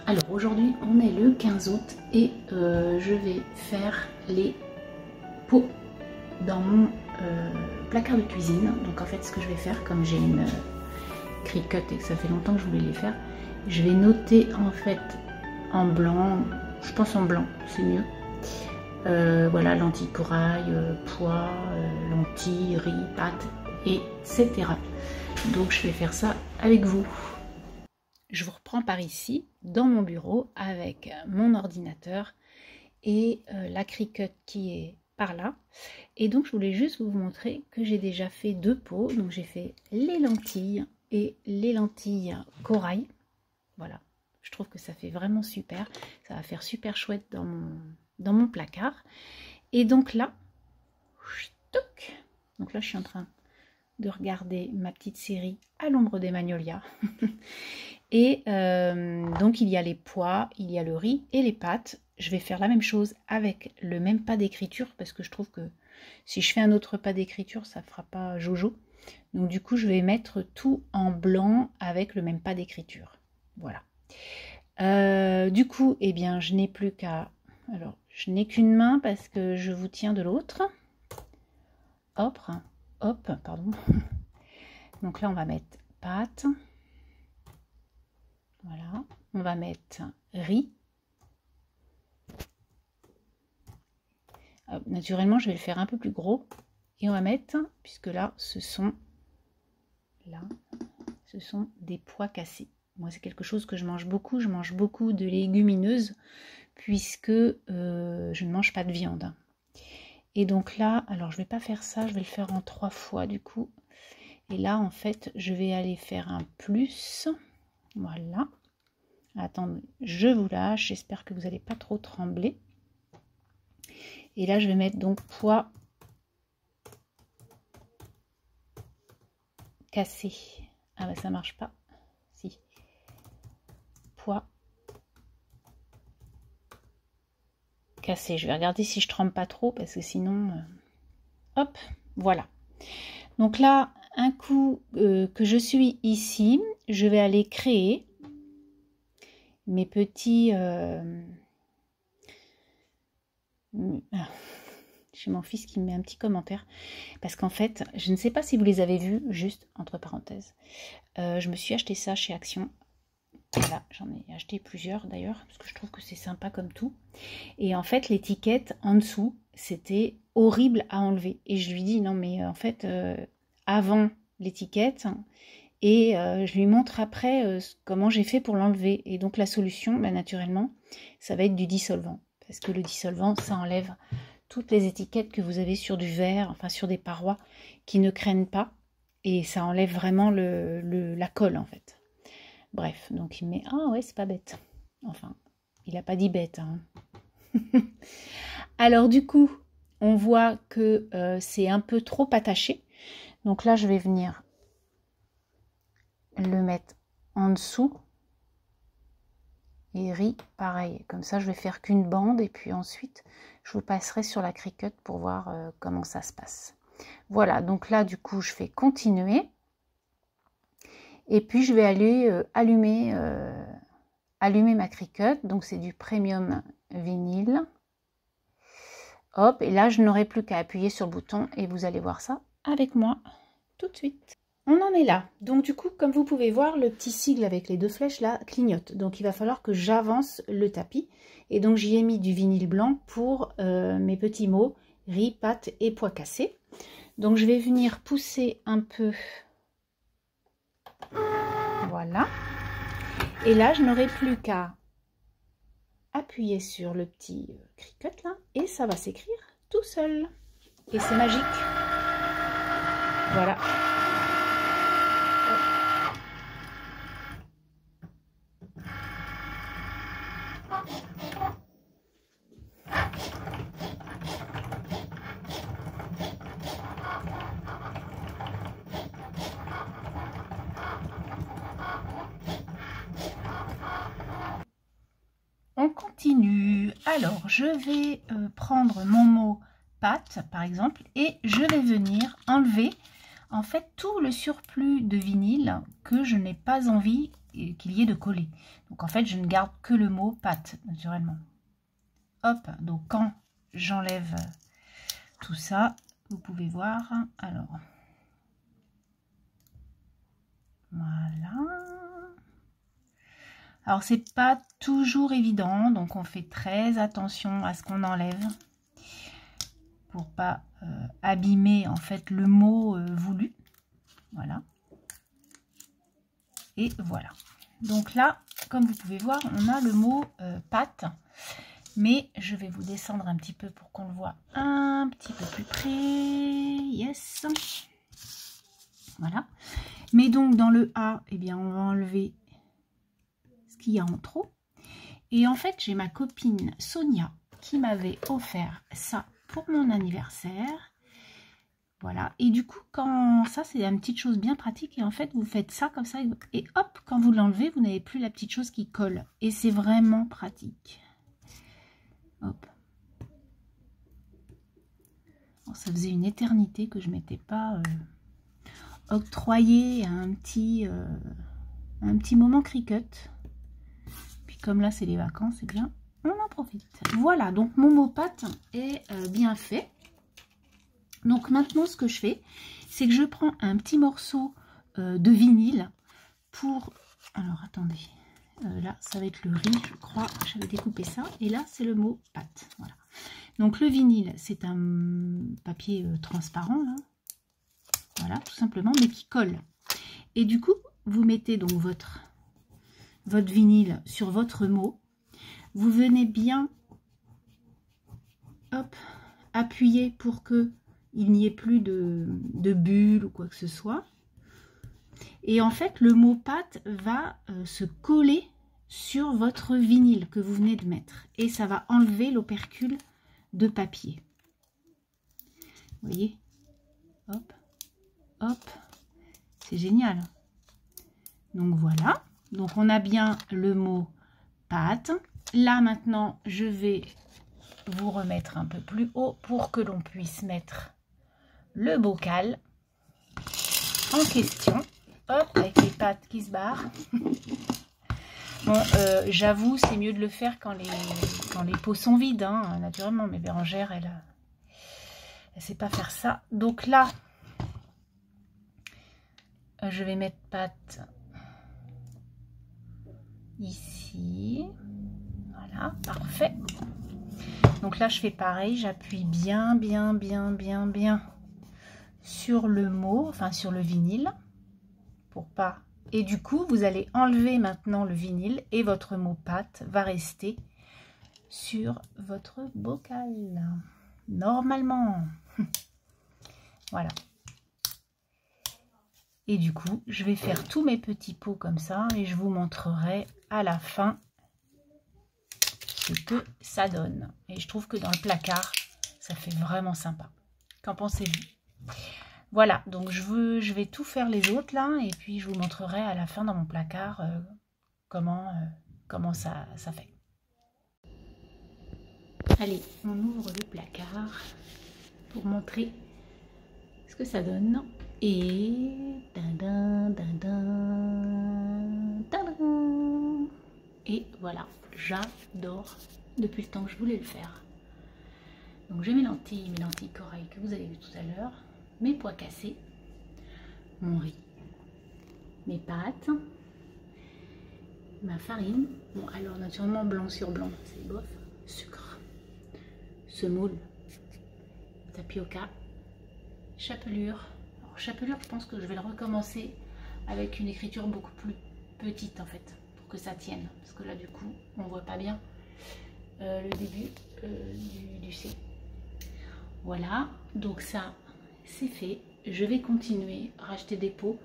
Alors aujourd'hui on est le 15 août et je vais faire les pots dans mon placard de cuisine. Donc en fait ce que je vais faire, comme j'ai une Cricut et que ça fait longtemps que je voulais les faire, je vais noter en fait en blanc, je pense en blanc c'est mieux. Voilà, lentilles corail, pois, lentilles, riz, pâtes, etc. Donc je vais faire ça avec vous. Je vous reprends par ici, dans mon bureau, avec mon ordinateur et la Cricut qui est par là. Et donc, je voulais juste vous montrer que j'ai déjà fait 2 pots. Donc, j'ai fait les lentilles et les lentilles corail. Voilà, je trouve que ça fait vraiment super. Ça va faire super chouette dans mon placard. Et donc là, je suis en train de regarder ma petite série à l'ombre des magnolias. Et donc il y a les pois, il y a le riz et les pâtes. Je vais faire la même chose avec le même pas d'écriture parce que je trouve que si je fais un autre pas d'écriture, ça ne fera pas jojo. Donc du coup, je vais mettre tout en blanc avec le même pas d'écriture. Voilà. Du coup, eh bien, je n'ai plus qu'à... Alors, je n'ai qu'une main parce que je vous tiens de l'autre. Hop, hop, pardon. Donc là, on va mettre pâte. Voilà, on va mettre riz. Naturellement, je vais le faire un peu plus gros. Et on va mettre, puisque là, ce sont des pois cassés. Moi, c'est quelque chose que je mange beaucoup. Je mange beaucoup de légumineuses, puisque je ne mange pas de viande. Et donc là, alors je ne vais pas faire ça, je vais le faire en 3 fois du coup. Et là, en fait, je vais aller faire un plus. Voilà. Attendez, je vous lâche. J'espère que vous n'allez pas trop trembler. Et là, je vais mettre donc pois cassés. Ah bah ça marche pas. Si. Pois cassés. Je vais regarder si je trempe pas trop parce que sinon... Hop, voilà. Donc là, un coup que je suis ici, je vais aller créer mes petits... J'ai mon fils qui me met un petit commentaire parce qu'en fait, je ne sais pas si vous les avez vus, juste entre parenthèses. Je me suis acheté ça chez Action. Voilà, j'en ai acheté plusieurs d'ailleurs parce que je trouve que c'est sympa comme tout. Et en fait, l'étiquette en dessous, c'était horrible à enlever. Et je lui dis non mais en fait, avant l'étiquette. Et je lui montre après comment j'ai fait pour l'enlever. Et donc la solution, bah, naturellement, ça va être du dissolvant. Parce que le dissolvant, ça enlève toutes les étiquettes que vous avez sur du verre, enfin sur des parois qui ne craignent pas. Et ça enlève vraiment la colle en fait. Bref, donc il me met, ah ouais, c'est pas bête. Enfin, il n'a pas dit bête. Hein. Alors du coup, on voit que c'est un peu trop attaché. Donc là, je vais venir le mettre en dessous. Et riz, pareil. Comme ça, je vais faire qu'une bande. Et puis ensuite, je vous passerai sur la Cricut pour voir comment ça se passe. Voilà, donc là, du coup, je fais continuer. Et puis, je vais aller allumer ma Cricut. Donc, c'est du premium vinyle. Hop, et là, je n'aurai plus qu'à appuyer sur le bouton. Et vous allez voir ça avec moi tout de suite. On en est là. Donc, du coup, comme vous pouvez voir, le petit sigle avec les deux flèches, là, clignote. Donc, il va falloir que j'avance le tapis. Et donc, j'y ai mis du vinyle blanc pour mes petits mots, riz, pâtes et pois cassés. Donc, je vais venir pousser un peu. Voilà. Et là, je n'aurai plus qu'à appuyer sur le petit Cricut, là. Et ça va s'écrire tout seul. Et c'est magique. Voilà. On continue. Alors, je vais prendre mon mot pâte, par exemple, et je vais venir enlever, en fait, tout le surplus de vinyle que je n'ai pas envie qu'il y ait de coller. Donc, en fait, je ne garde que le mot pâte, naturellement. Hop, donc quand j'enlève tout ça, vous pouvez voir. Alors, voilà. Alors, c'est pas toujours évident, donc on fait très attention à ce qu'on enlève pour pas abîmer en fait le mot voulu. Voilà. Et voilà. Donc là, comme vous pouvez voir, on a le mot pâte, mais je vais vous descendre un petit peu pour qu'on le voit un petit peu plus près. Yes. Voilà. Mais donc dans le A, eh bien, on va enlever qu'il y a en trop. Et en fait, j'ai ma copine Sonia qui m'avait offert ça pour mon anniversaire. Voilà. Et du coup, quand ça, c'est une petite chose bien pratique. Et en fait, vous faites ça comme ça. Et hop, quand vous l'enlevez, vous n'avez plus la petite chose qui colle. Et c'est vraiment pratique. Hop. Bon, ça faisait une éternité que je ne m'étais pas octroyé un petit moment Cricut. Comme là c'est les vacances, eh bien on en profite. Voilà, donc mon mot pâte est bien fait. Donc maintenant ce que je fais, c'est que je prends un petit morceau de vinyle pour... Alors attendez, là ça va être le riz, je crois, j'avais découpé ça. Et là c'est le mot pâte. Voilà. Donc le vinyle, c'est un papier transparent, là. Voilà, tout simplement, mais qui colle. Et du coup, vous mettez donc votre vinyle sur votre mot, vous venez bien hop, appuyer pour que il n'y ait plus de bulles ou quoi que ce soit. Et en fait, le mot pâte va se coller sur votre vinyle que vous venez de mettre. Et ça va enlever l'opercule de papier. Vous voyez? Hop, hop. C'est génial. Donc voilà. Donc on a bien le mot pâte. Là maintenant, je vais vous remettre un peu plus haut pour que l'on puisse mettre le bocal en question. Hop, avec les pattes qui se barrent. Bon, j'avoue, c'est mieux de le faire quand les pots sont vides, hein, naturellement. Mais Bérangère, elle sait pas faire ça. Donc là, je vais mettre pâte ici. Voilà, parfait. Donc là, je fais pareil. J'appuie bien sur le mot, enfin sur le vinyle, pour pas. Et du coup, vous allez enlever maintenant le vinyle et votre mot pâte va rester sur votre bocal. Normalement. Voilà. Et du coup, je vais faire tous mes petits pots comme ça et je vous montrerai à la fin ce que ça donne. Et je trouve que dans le placard, ça fait vraiment sympa. Qu'en pensez-vous? Voilà, donc je vais tout faire les autres là et puis je vous montrerai à la fin dans mon placard comment ça fait. Allez, on ouvre le placard pour montrer ce que ça donne. Et et voilà, j'adore depuis le temps que je voulais le faire. Donc j'ai mes lentilles corail que vous avez vu tout à l'heure, mes pois cassés, mon riz, mes pâtes, ma farine. Bon alors naturellement blanc sur blanc, c'est bof. Sucre, semoule, tapioca, chapelure. Alors chapelure, je pense que je vais le recommencer avec une écriture beaucoup plus petite en fait, pour que ça tienne. Parce que là du coup, on voit pas bien le début du C. Voilà, donc ça c'est fait. Je vais continuer à racheter des pots,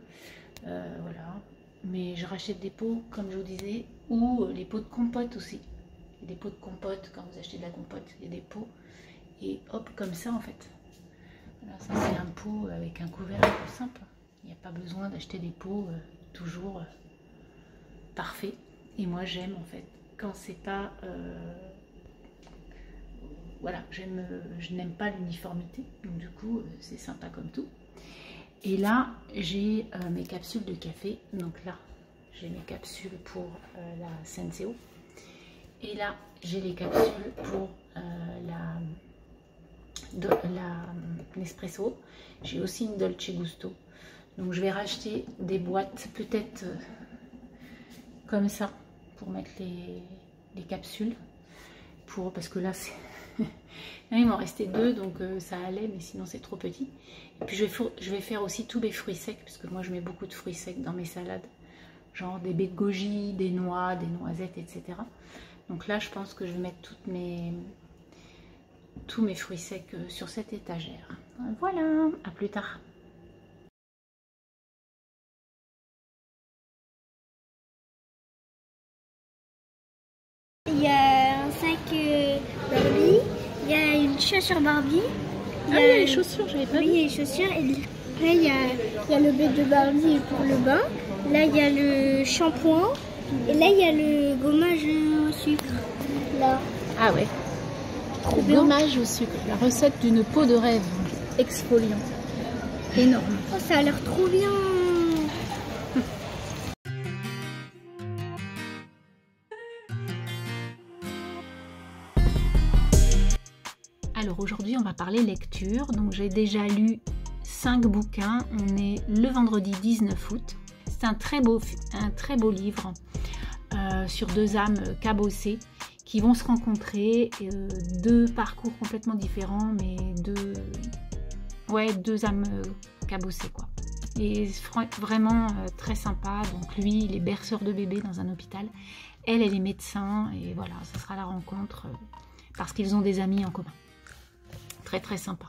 voilà. Mais je rachète des pots, comme je vous disais, ou les pots de compote aussi. Il y a des pots de compote, quand vous achetez de la compote, il y a des pots. Et hop, comme ça en fait. Voilà, ça c'est un pot avec un couvert un peu simple. Il n'y a pas besoin d'acheter des pots toujours parfaits. Et moi j'aime en fait, quand c'est pas... voilà, je n'aime pas l'uniformité. Donc du coup, c'est sympa comme tout. Et là, j'ai mes capsules de café. Donc là, j'ai mes capsules pour la Senseo. Et là, j'ai les capsules pour la Nespresso. J'ai aussi une Dolce Gusto. Donc je vais racheter des boîtes peut-être comme ça pour mettre les capsules. Parce que là, c'est... il m'en restait deux, donc ça allait, mais sinon c'est trop petit. Et puis je vais faire aussi tous mes fruits secs, parce que moi je mets beaucoup de fruits secs dans mes salades. Genre des baies de goji, des noix, des noisettes, etc. Donc là, je pense que je vais mettre tous mes fruits secs sur cette étagère. Voilà, à plus tard. Il y a un sac Barbie, il y a une chaussure Barbie. Il y a les chaussures, j'avais pas vu. Oui, il y a les chaussures. Et là, il y a le bête de Barbie pour le bain. Là, il y a le shampoing. Et là, il y a le gommage au sucre. Là. Ah ouais. Trop bien. Gommage au sucre. La recette d'une peau de rêve exfoliant. Énorme. Oh, ça a l'air trop bien. Alors aujourd'hui, on va parler lecture. Donc j'ai déjà lu 5 bouquins. On est le vendredi 19 août. C'est un très beau livre sur deux âmes cabossées qui vont se rencontrer, deux parcours complètement différents, mais deux âmes cabossées quoi. Et vraiment très sympa. Donc lui, il est berceur de bébés dans un hôpital. Elle est médecin et voilà, ça sera la rencontre parce qu'ils ont des amis en commun. Très très sympa.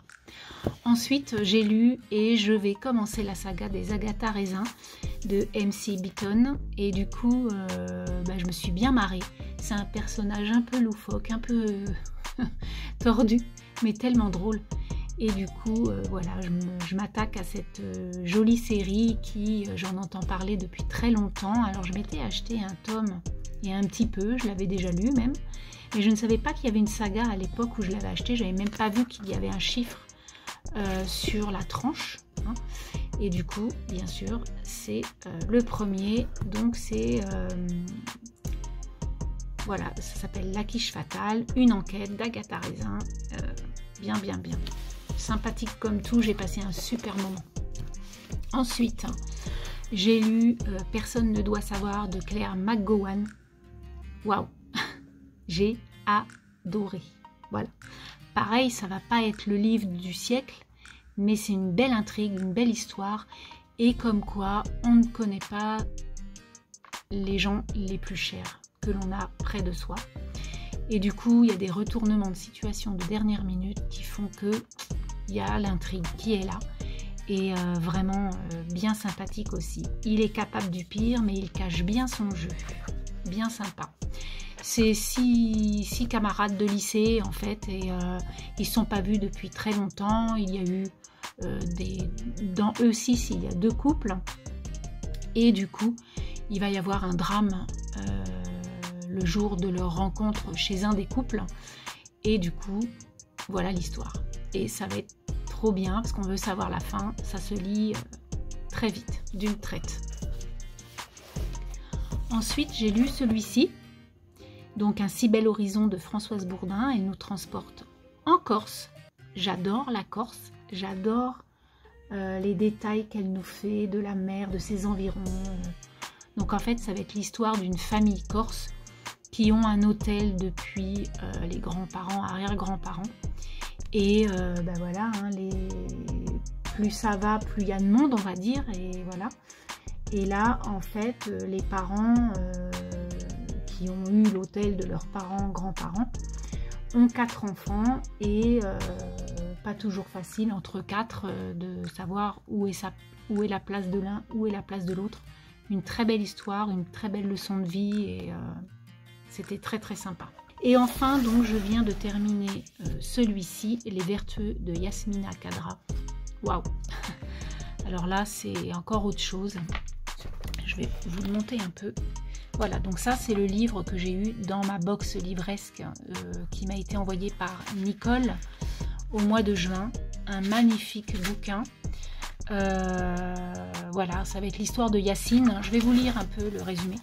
Ensuite, j'ai lu et je vais commencer la saga des Agatha Raisin de MC Beaton. Et du coup, je me suis bien marrée. C'est un personnage un peu loufoque, un peu tordu, mais tellement drôle. Et du coup, voilà, je m'attaque à cette jolie série qui, j'en entends parler depuis très longtemps. Alors, je m'étais acheté un tome il y a un petit peu, je l'avais déjà lu même. Mais je ne savais pas qu'il y avait une saga à l'époque où je l'avais acheté. J'avais même pas vu qu'il y avait un chiffre sur la tranche. Hein. Et du coup, bien sûr, c'est le premier. Donc c'est... voilà, ça s'appelle La quiche fatale. Une enquête d'Agatha Raisin. Bien. Sympathique comme tout. J'ai passé un super moment. Ensuite, j'ai lu Personne ne doit savoir de Claire McGowan. Waouh! J'ai adoré. Voilà. Pareil, ça va pas être le livre du siècle, mais c'est une belle intrigue, une belle histoire, et comme quoi on ne connaît pas les gens les plus chers que l'on a près de soi. Et du coup, il y a des retournements de situation de dernière minute qui font que il y a l'intrigue qui est là, et vraiment bien sympathique aussi. Il est capable du pire, mais il cache bien son jeu, bien sympa. C'est six camarades de lycée en fait, et ils ne sont pas vus depuis très longtemps. Il y a eu dans eux 6, il y a 2 couples, et du coup il va y avoir un drame le jour de leur rencontre chez un des couples, et du coup voilà l'histoire, et ça va être trop bien parce qu'on veut savoir la fin. Ça se lit très vite, d'une traite. Ensuite j'ai lu celui-ci, donc Un si bel horizon de Françoise Bourdin. Elle nous transporte en Corse. J'adore la Corse, j'adore les détails qu'elle nous fait de la mer, de ses environs. Donc en fait ça va être l'histoire d'une famille corse qui ont un hôtel depuis les grands-parents, arrière-grands-parents. Et ben voilà, hein, plus ça va, plus il y a de monde, on va dire, et voilà. Et là, en fait, les parents qui ont eu l'hôtel de leurs parents, grands-parents, ont 4 enfants, et pas toujours facile entre 4 de savoir où est la place de l'un, où est la place de l'autre. Une très belle histoire, une très belle leçon de vie, et c'était très très sympa. Et enfin, donc, je viens de terminer celui-ci, Les Vertueux de Yasmina Khadra. Waouh! Alors là, c'est encore autre chose. Je vais vous le monter un peu. Voilà, donc ça, c'est le livre que j'ai eu dans ma box livresque qui m'a été envoyé par Nicole au mois de juin. Un magnifique bouquin. Voilà, ça va être l'histoire de Yacine. Je vais vous lire un peu le résumé.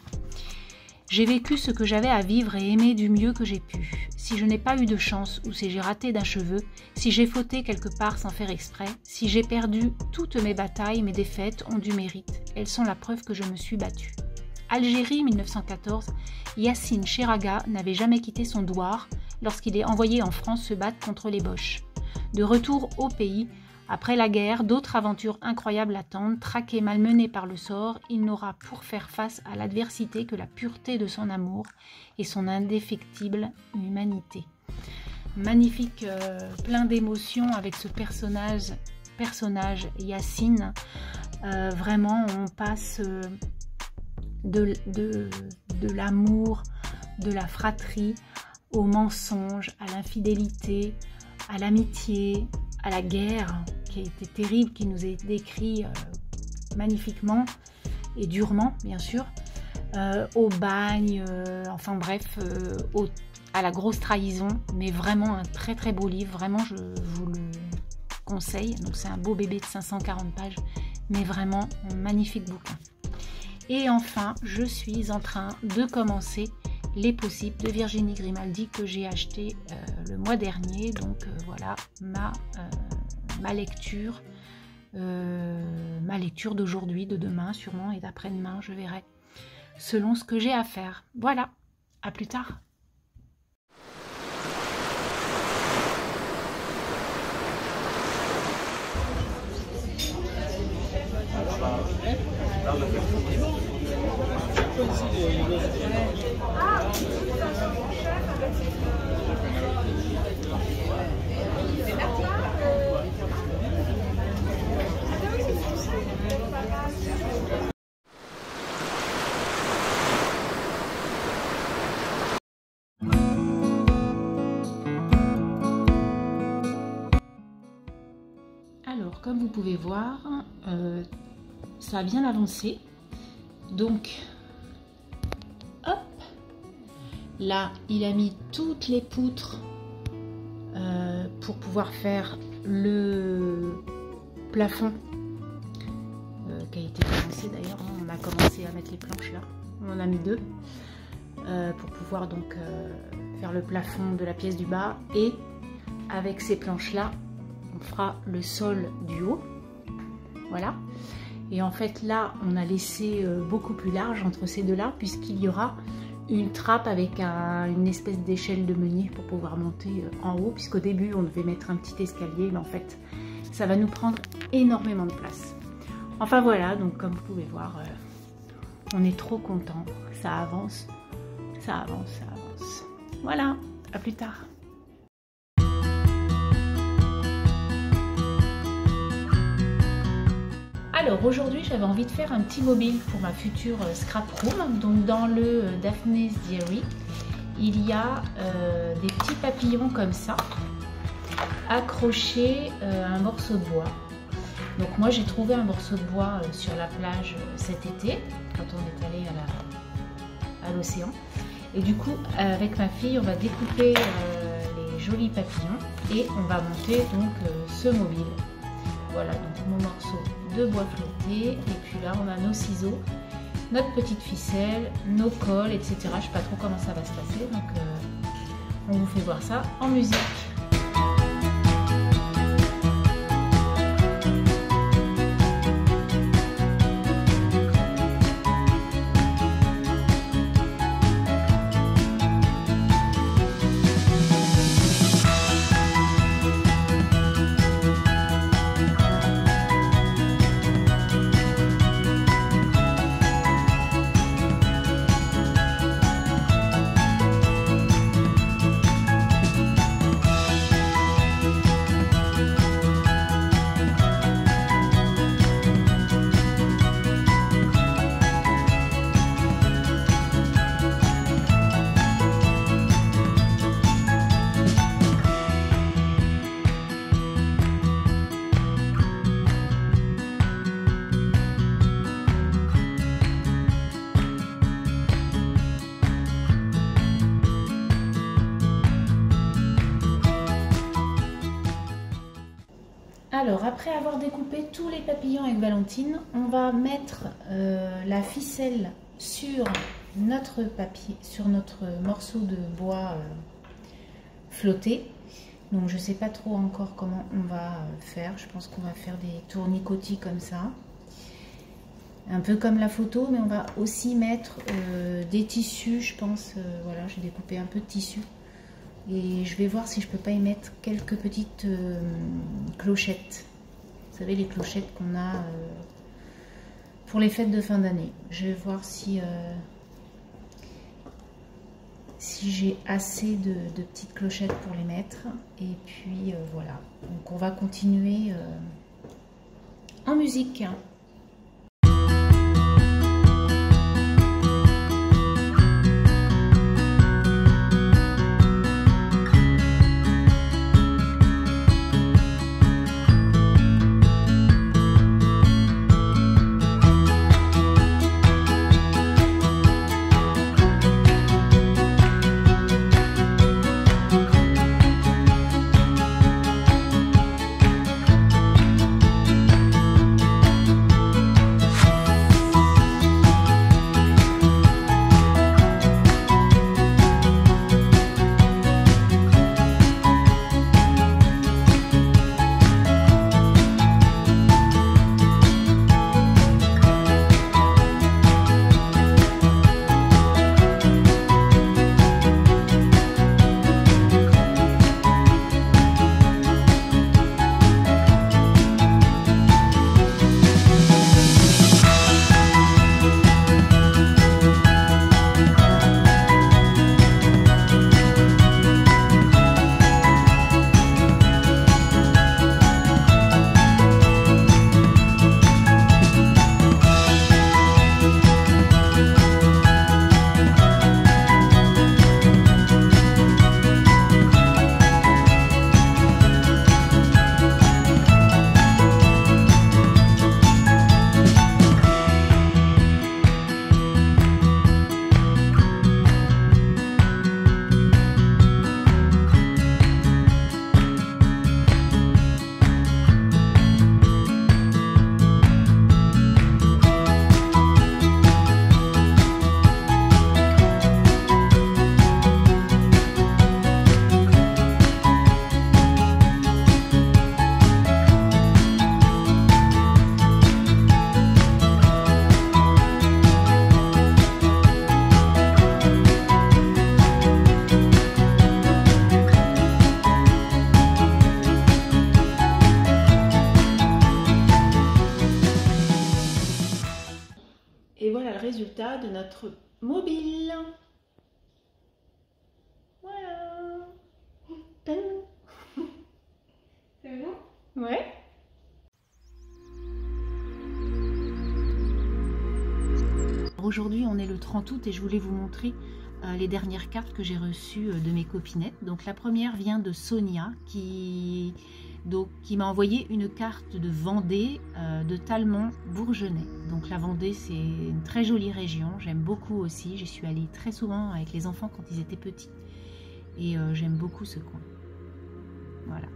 J'ai vécu ce que j'avais à vivre et aimé du mieux que j'ai pu. Si je n'ai pas eu de chance, ou si j'ai raté d'un cheveu, si j'ai fauté quelque part sans faire exprès, si j'ai perdu toutes mes batailles, mes défaites ont du mérite. Elles sont la preuve que je me suis battue. Algérie 1914, Yacine Cheraga n'avait jamais quitté son douar lorsqu'il est envoyé en France se battre contre les Boches. De retour au pays, après la guerre, d'autres aventures incroyables l'attendent. Traqué, malmené par le sort, il n'aura pour faire face à l'adversité que la pureté de son amour et son indéfectible humanité. Magnifique, plein d'émotions avec ce personnage Yacine. Vraiment, on passe de l'amour, de la fratrie, au mensonge, à l'infidélité, à l'amitié, à la guerre qui a été terrible, qui nous est décrit magnifiquement et durement, bien sûr, au bagne, enfin bref, à la grosse trahison, mais vraiment un très très beau livre, vraiment je vous le conseille. Donc c'est un beau bébé de 540 pages, mais vraiment un magnifique bouquin. Et enfin, je suis en train de commencer Les Possibles de Virginie Grimaldi que j'ai acheté le mois dernier. Donc voilà ma lecture d'aujourd'hui, de demain sûrement, et d'après-demain, je verrai selon ce que j'ai à faire. Voilà, à plus tard. Alors, comme vous pouvez voir, ça a bien avancé. Donc, hop, là, il a mis toutes les poutres pour pouvoir faire le plafond qui a été commencé d'ailleurs. On a commencé à mettre les planches là, on en a mis 2 pour pouvoir donc faire le plafond de la pièce du bas, et avec ces planches là on fera le sol du haut. Voilà. Et en fait là on a laissé beaucoup plus large entre ces deux là, puisqu'il y aura une trappe avec une espèce d'échelle de meunier pour pouvoir monter en haut, puisqu'au début on devait mettre un petit escalier, mais en fait ça va nous prendre énormément de place. Enfin voilà, donc comme vous pouvez voir, on est trop content. Ça avance, ça avance, ça avance. Voilà, à plus tard. Alors aujourd'hui j'avais envie de faire un petit mobile pour ma future scrap room. Donc dans le Daphne's Diary, il y a des petits papillons comme ça, accrochés à un morceau de bois. Donc moi j'ai trouvé un morceau de bois sur la plage cet été, quand on est allé à l'océan. Et du coup avec ma fille on va découper les jolis papillons et on va monter donc ce mobile. Voilà donc mon morceau de bois flotté, et puis là on a nos ciseaux, notre petite ficelle, nos cols, etc. Je ne sais pas trop comment ça va se passer, donc on vous fait voir ça en musique. Alors après avoir découpé tous les papillons avec Valentine, on va mettre la ficelle sur notre papier, sur notre morceau de bois flotté. Donc je ne sais pas trop encore comment on va faire. Je pense qu'on va faire des tournicotis comme ça. Un peu comme la photo, mais on va aussi mettre des tissus, je pense. Voilà, j'ai découpé un peu de tissu. Et je vais voir si je peux pas y mettre quelques petites clochettes. Vous savez, les clochettes qu'on a pour les fêtes de fin d'année. Je vais voir si j'ai assez de petites clochettes pour les mettre. Et puis voilà. Donc on va continuer en musique. Et voilà le résultat de notre mobile. Voilà. C'est bon? Ouais. Aujourd'hui, on est le 30 août et je voulais vous montrer les dernières cartes que j'ai reçues de mes copinettes. Donc la première vient de Sonia qui m'a envoyé une carte de Vendée, de Talmont-Bourgenais. Donc la Vendée, c'est une très jolie région, j'aime beaucoup aussi. J'y suis allée très souvent avec les enfants quand ils étaient petits. Et j'aime beaucoup ce coin. Voilà.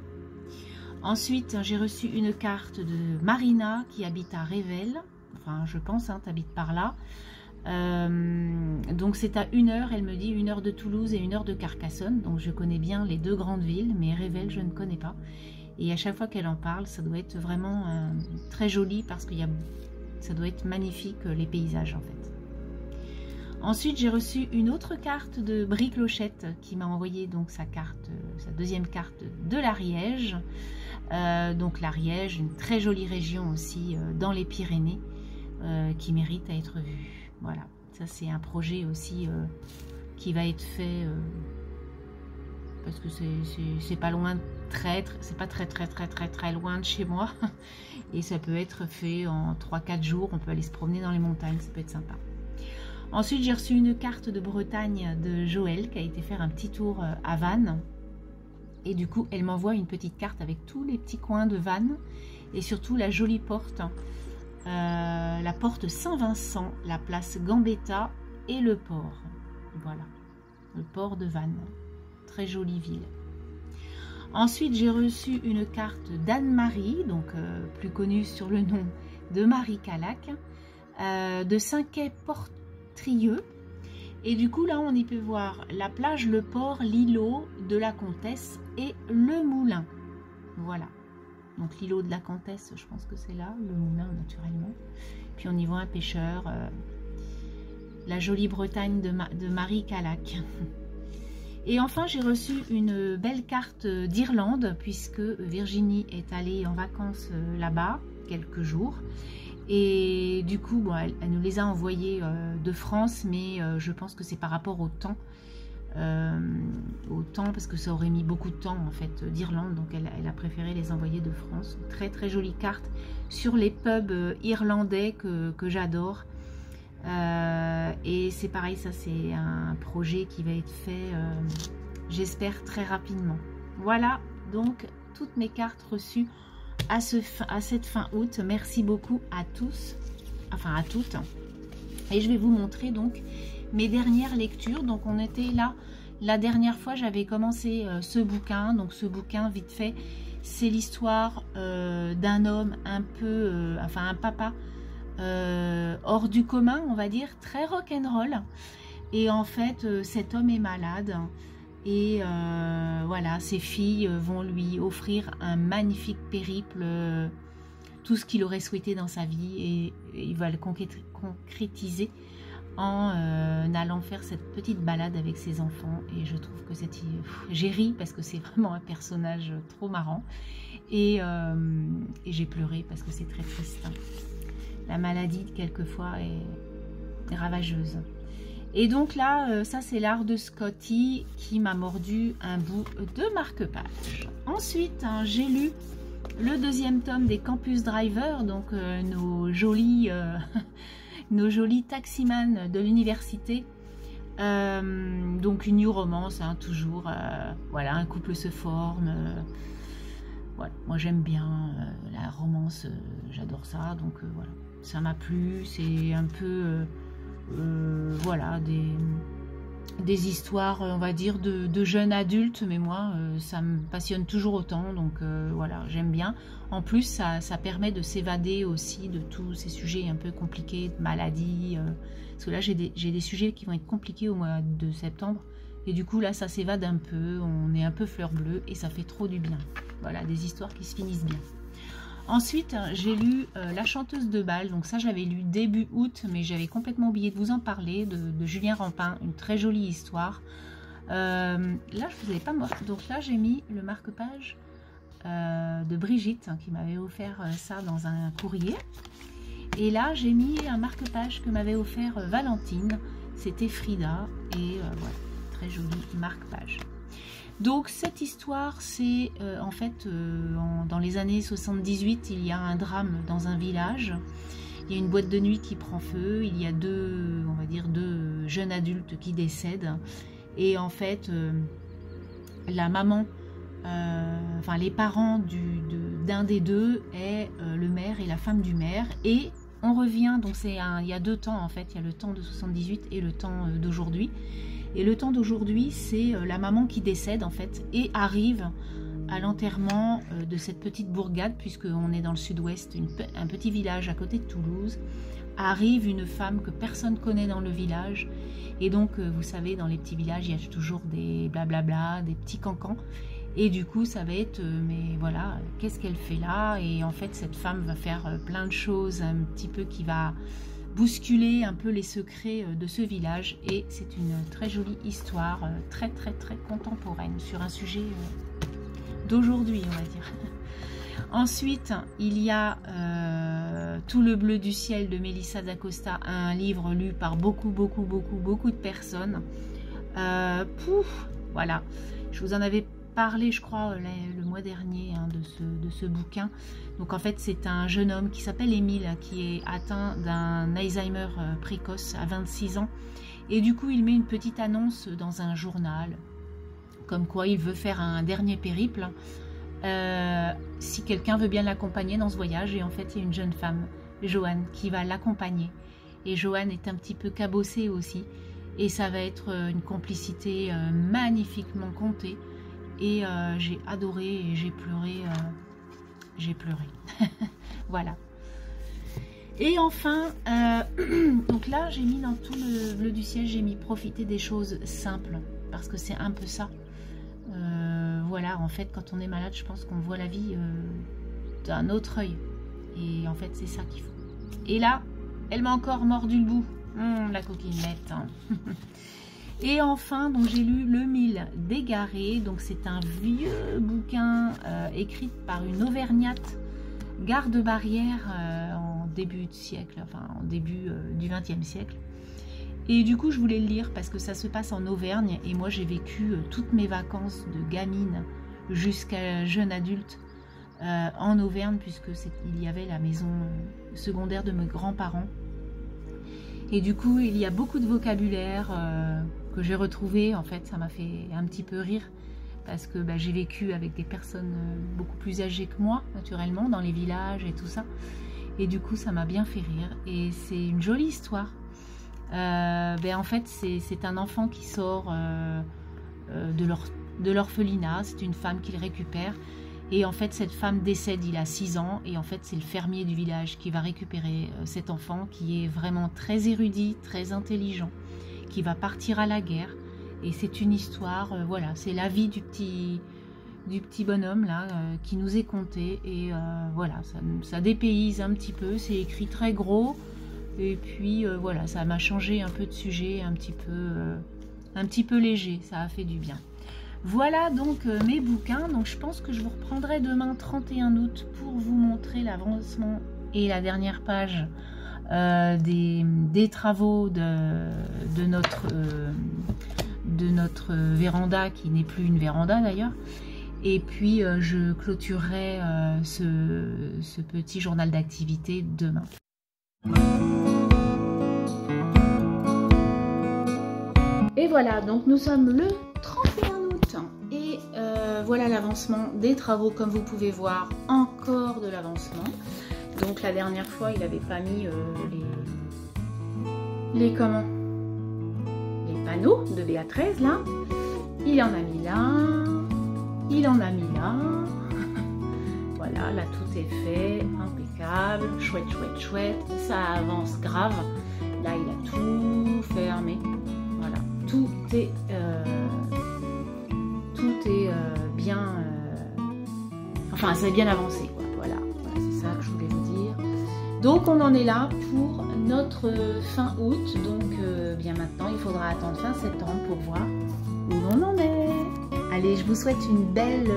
Ensuite, j'ai reçu une carte de Marina qui habite à Revel. Enfin, je pense, hein, tu habites par là. Donc c'est à 1 heure, elle me dit 1 heure de Toulouse et 1 heure de Carcassonne. Donc je connais bien les deux grandes villes, mais Revel, je ne connais pas. Et à chaque fois qu'elle en parle, ça doit être vraiment très joli parce que ça doit être magnifique les paysages en fait. Ensuite, j'ai reçu une autre carte de Brie Clochette qui m'a envoyé donc sa deuxième carte de l'Ariège. Donc l'Ariège, une très jolie région aussi dans les Pyrénées qui mérite à être vue. Voilà, ça c'est un projet aussi qui va être fait parce que c'est pas loin, c'est pas très loin de chez moi et ça peut être fait en 3-4 jours. On peut aller se promener dans les montagnes, ça peut être sympa. Ensuite, j'ai reçu une carte de Bretagne de Joël qui a été faire un petit tour à Vannes. Et du coup, elle m'envoie une petite carte avec tous les petits coins de Vannes et surtout la jolie porte, la porte Saint-Vincent, la place Gambetta et le port. Voilà, le port de Vannes. Très jolie ville. Ensuite, j'ai reçu une carte d'Anne-Marie, donc plus connue sur le nom de Marie Calac, de Saint-Quay-Portrieux. Et du coup, là, on y peut voir la plage, le port, l'îlot de la Comtesse et le moulin. Voilà. Donc, l'îlot de la Comtesse, je pense que c'est là, le moulin, naturellement. Puis, on y voit un pêcheur. La jolie Bretagne de Marie Calac. Et enfin, j'ai reçu une belle carte d'Irlande, puisque Virginie est allée en vacances là-bas, quelques jours. Et du coup, bon, elle nous les a envoyés de France, mais je pense que c'est par rapport au temps, parce que ça aurait mis beaucoup de temps en fait d'Irlande, donc elle a préféré les envoyer de France. Très très jolie carte sur les pubs irlandais que j'adore. Et c'est pareil, ça c'est un projet qui va être fait, j'espère, très rapidement. Voilà donc toutes mes cartes reçues à cette fin août. Merci beaucoup à tous, enfin à toutes. Et je vais vous montrer donc mes dernières lectures. Donc on était là, la dernière fois j'avais commencé ce bouquin. Donc ce bouquin, vite fait, c'est l'histoire d'un homme un peu, enfin un papa hors du commun, on va dire, très rock'n'roll. Et en fait, cet homme est malade. Et voilà, ses filles vont lui offrir un magnifique périple, tout ce qu'il aurait souhaité dans sa vie, et il va le concrétiser en allant faire cette petite balade avec ses enfants. Et je trouve que j'ai ri parce que c'est vraiment un personnage trop marrant, et j'ai pleuré parce que c'est très triste. La maladie, quelquefois, est ravageuse. Et donc là, ça c'est l'art de Scotty qui m'a mordu un bout de marque-page. Ensuite, hein, j'ai lu le deuxième tome des Campus Drivers, donc nos jolis taximans de l'université. Donc une new romance, hein, toujours. Voilà, un couple se forme. Voilà, moi j'aime bien la romance, j'adore ça. Donc voilà, ça m'a plu. C'est un peu... voilà, des histoires, on va dire, de jeunes adultes, mais moi, ça me passionne toujours autant, donc voilà, j'aime bien. En plus, ça permet de s'évader aussi de tous ces sujets un peu compliqués, de maladies, parce que là, j'ai des sujets qui vont être compliqués au mois de septembre, et du coup, là, ça s'évade un peu, on est un peu fleur bleue, et ça fait trop du bien. Voilà, des histoires qui se finissent bien. Ensuite, j'ai lu La chanteuse de bal, donc ça j'avais lu début août, mais j'avais complètement oublié de vous en parler, de Julien Rampin, une très jolie histoire. Là, je vous avais pas morte, donc là j'ai mis le marque-page de Brigitte, hein, qui m'avait offert ça dans un courrier. Et là, j'ai mis un marque-page que m'avait offert Valentine. C'était Frida. Et voilà, très joli marque-page. Donc, cette histoire, c'est en fait, dans les années 78, il y a un drame dans un village. Il y a une boîte de nuit qui prend feu. Il y a on va dire, deux jeunes adultes qui décèdent. Et en fait, la maman, enfin les parents d'un des deux est le maire et la femme du maire. Et on revient, donc il y a deux temps en fait, il y a le temps de 78 et le temps d'aujourd'hui. Et le temps d'aujourd'hui, c'est la maman qui décède en fait et arrive à l'enterrement de cette petite bourgade, puisqu'on est dans le sud-ouest, un petit village à côté de Toulouse. Arrive une femme que personne connaît dans le village. Et donc, vous savez, dans les petits villages, il y a toujours des blablabla, des petits cancans. Et du coup, ça va être, mais voilà, qu'est-ce qu'elle fait là? Et en fait, cette femme va faire plein de choses, un petit peu qui va bousculer un peu les secrets de ce village. Et c'est une très jolie histoire, très contemporaine, sur un sujet d'aujourd'hui, on va dire. Ensuite, il y a Tout le bleu du ciel de Melissa d'Acosta, un livre lu par beaucoup de personnes. Voilà, je vous en avais parlé, je crois, le mois dernier de ce bouquin. Donc en fait, c'est un jeune homme qui s'appelle Émile, qui est atteint d'un Alzheimer précoce à 26 ans. Et du coup, il met une petite annonce dans un journal, comme quoi il veut faire un dernier périple. Si quelqu'un veut bien l'accompagner dans ce voyage. Et en fait, il y a une jeune femme, Joanne, qui va l'accompagner. Et Joanne est un petit peu cabossée aussi. Et ça va être une complicité magnifiquement contée. Et j'ai adoré et j'ai pleuré. Voilà. Et enfin, donc là, j'ai mis dans Tout le bleu du ciel, j'ai mis profiter des choses simples. Parce que c'est un peu ça. Voilà, en fait, quand on est malade, je pense qu'on voit la vie d'un autre œil. Et en fait, c'est ça qu'il faut. Et là, elle m'a encore mordu le bout. La coquinette. Hein. Et enfin, donc j'ai lu Le Mille d'Égaré. Donc c'est un vieux bouquin écrit par une Auvergnate garde-barrière en début de siècle, enfin en début du XXe siècle. Et du coup, je voulais le lire parce que ça se passe en Auvergne. Et moi, j'ai vécu toutes mes vacances de gamine jusqu'à jeune adulte en Auvergne, puisqu'il y avait la maison secondaire de mes grands-parents. Et du coup, il y a beaucoup de vocabulaire que j'ai retrouvé. En fait, ça m'a fait un petit peu rire parce que j'ai vécu avec des personnes beaucoup plus âgées que moi, naturellement, dans les villages et tout ça. Et du coup, ça m'a bien fait rire. Et c'est une jolie histoire. En fait, c'est un enfant qui sort de l'orphelinat. C'est une femme qui le récupère. Et en fait, cette femme décède, il a 6 ans. Et en fait, c'est le fermier du village qui va récupérer cet enfant qui est vraiment très érudit, très intelligent, qui va partir à la guerre. Et c'est une histoire, voilà, c'est la vie du petit bonhomme là qui nous est contée. Et voilà, ça dépayse un petit peu, c'est écrit très gros. Et puis voilà, ça m'a changé un peu de sujet, un petit peu léger, ça a fait du bien. Voilà donc mes bouquins. Donc je pense que je vous reprendrai demain 31 août pour vous montrer l'avancement et la dernière page des travaux de notre véranda, qui n'est plus une véranda d'ailleurs. Et puis je clôturerai ce petit journal d'activité demain. Et voilà, donc nous sommes le 31 août et voilà l'avancement des travaux. Comme vous pouvez voir, encore de l'avancement. Donc la dernière fois, il n'avait pas mis les panneaux de BA13 là. Il en a mis là, il en a mis là. Voilà, là tout est fait, impeccable, chouette, chouette, chouette. Ça avance grave. Là, il a tout fermé. Voilà, tout est bien. Enfin, c'est bien avancé, quoi. Voilà, c'est ça que je voulais vous dire. Donc, on en est là pour notre fin août. Donc, bien maintenant, il faudra attendre fin septembre pour voir où l'on en est. Allez, je vous souhaite une belle...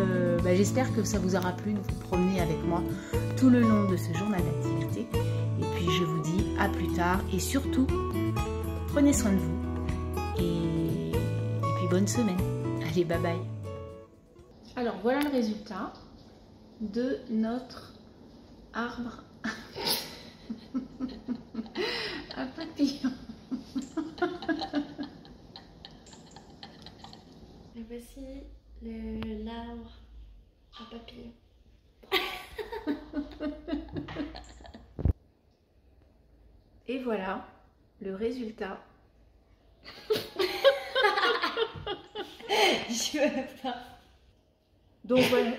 j'espère que ça vous aura plu de vous promener avec moi tout le long de ce journal d'activité. Et puis, puis je vous dis à plus tard et surtout, prenez soin de vous. Et puis bonne semaine. Allez, bye bye. Alors voilà le résultat de notre arbre à papillons. Et voici l'arbre à papillons. Et voilà le résultat. Je veux pas. Donc voilà.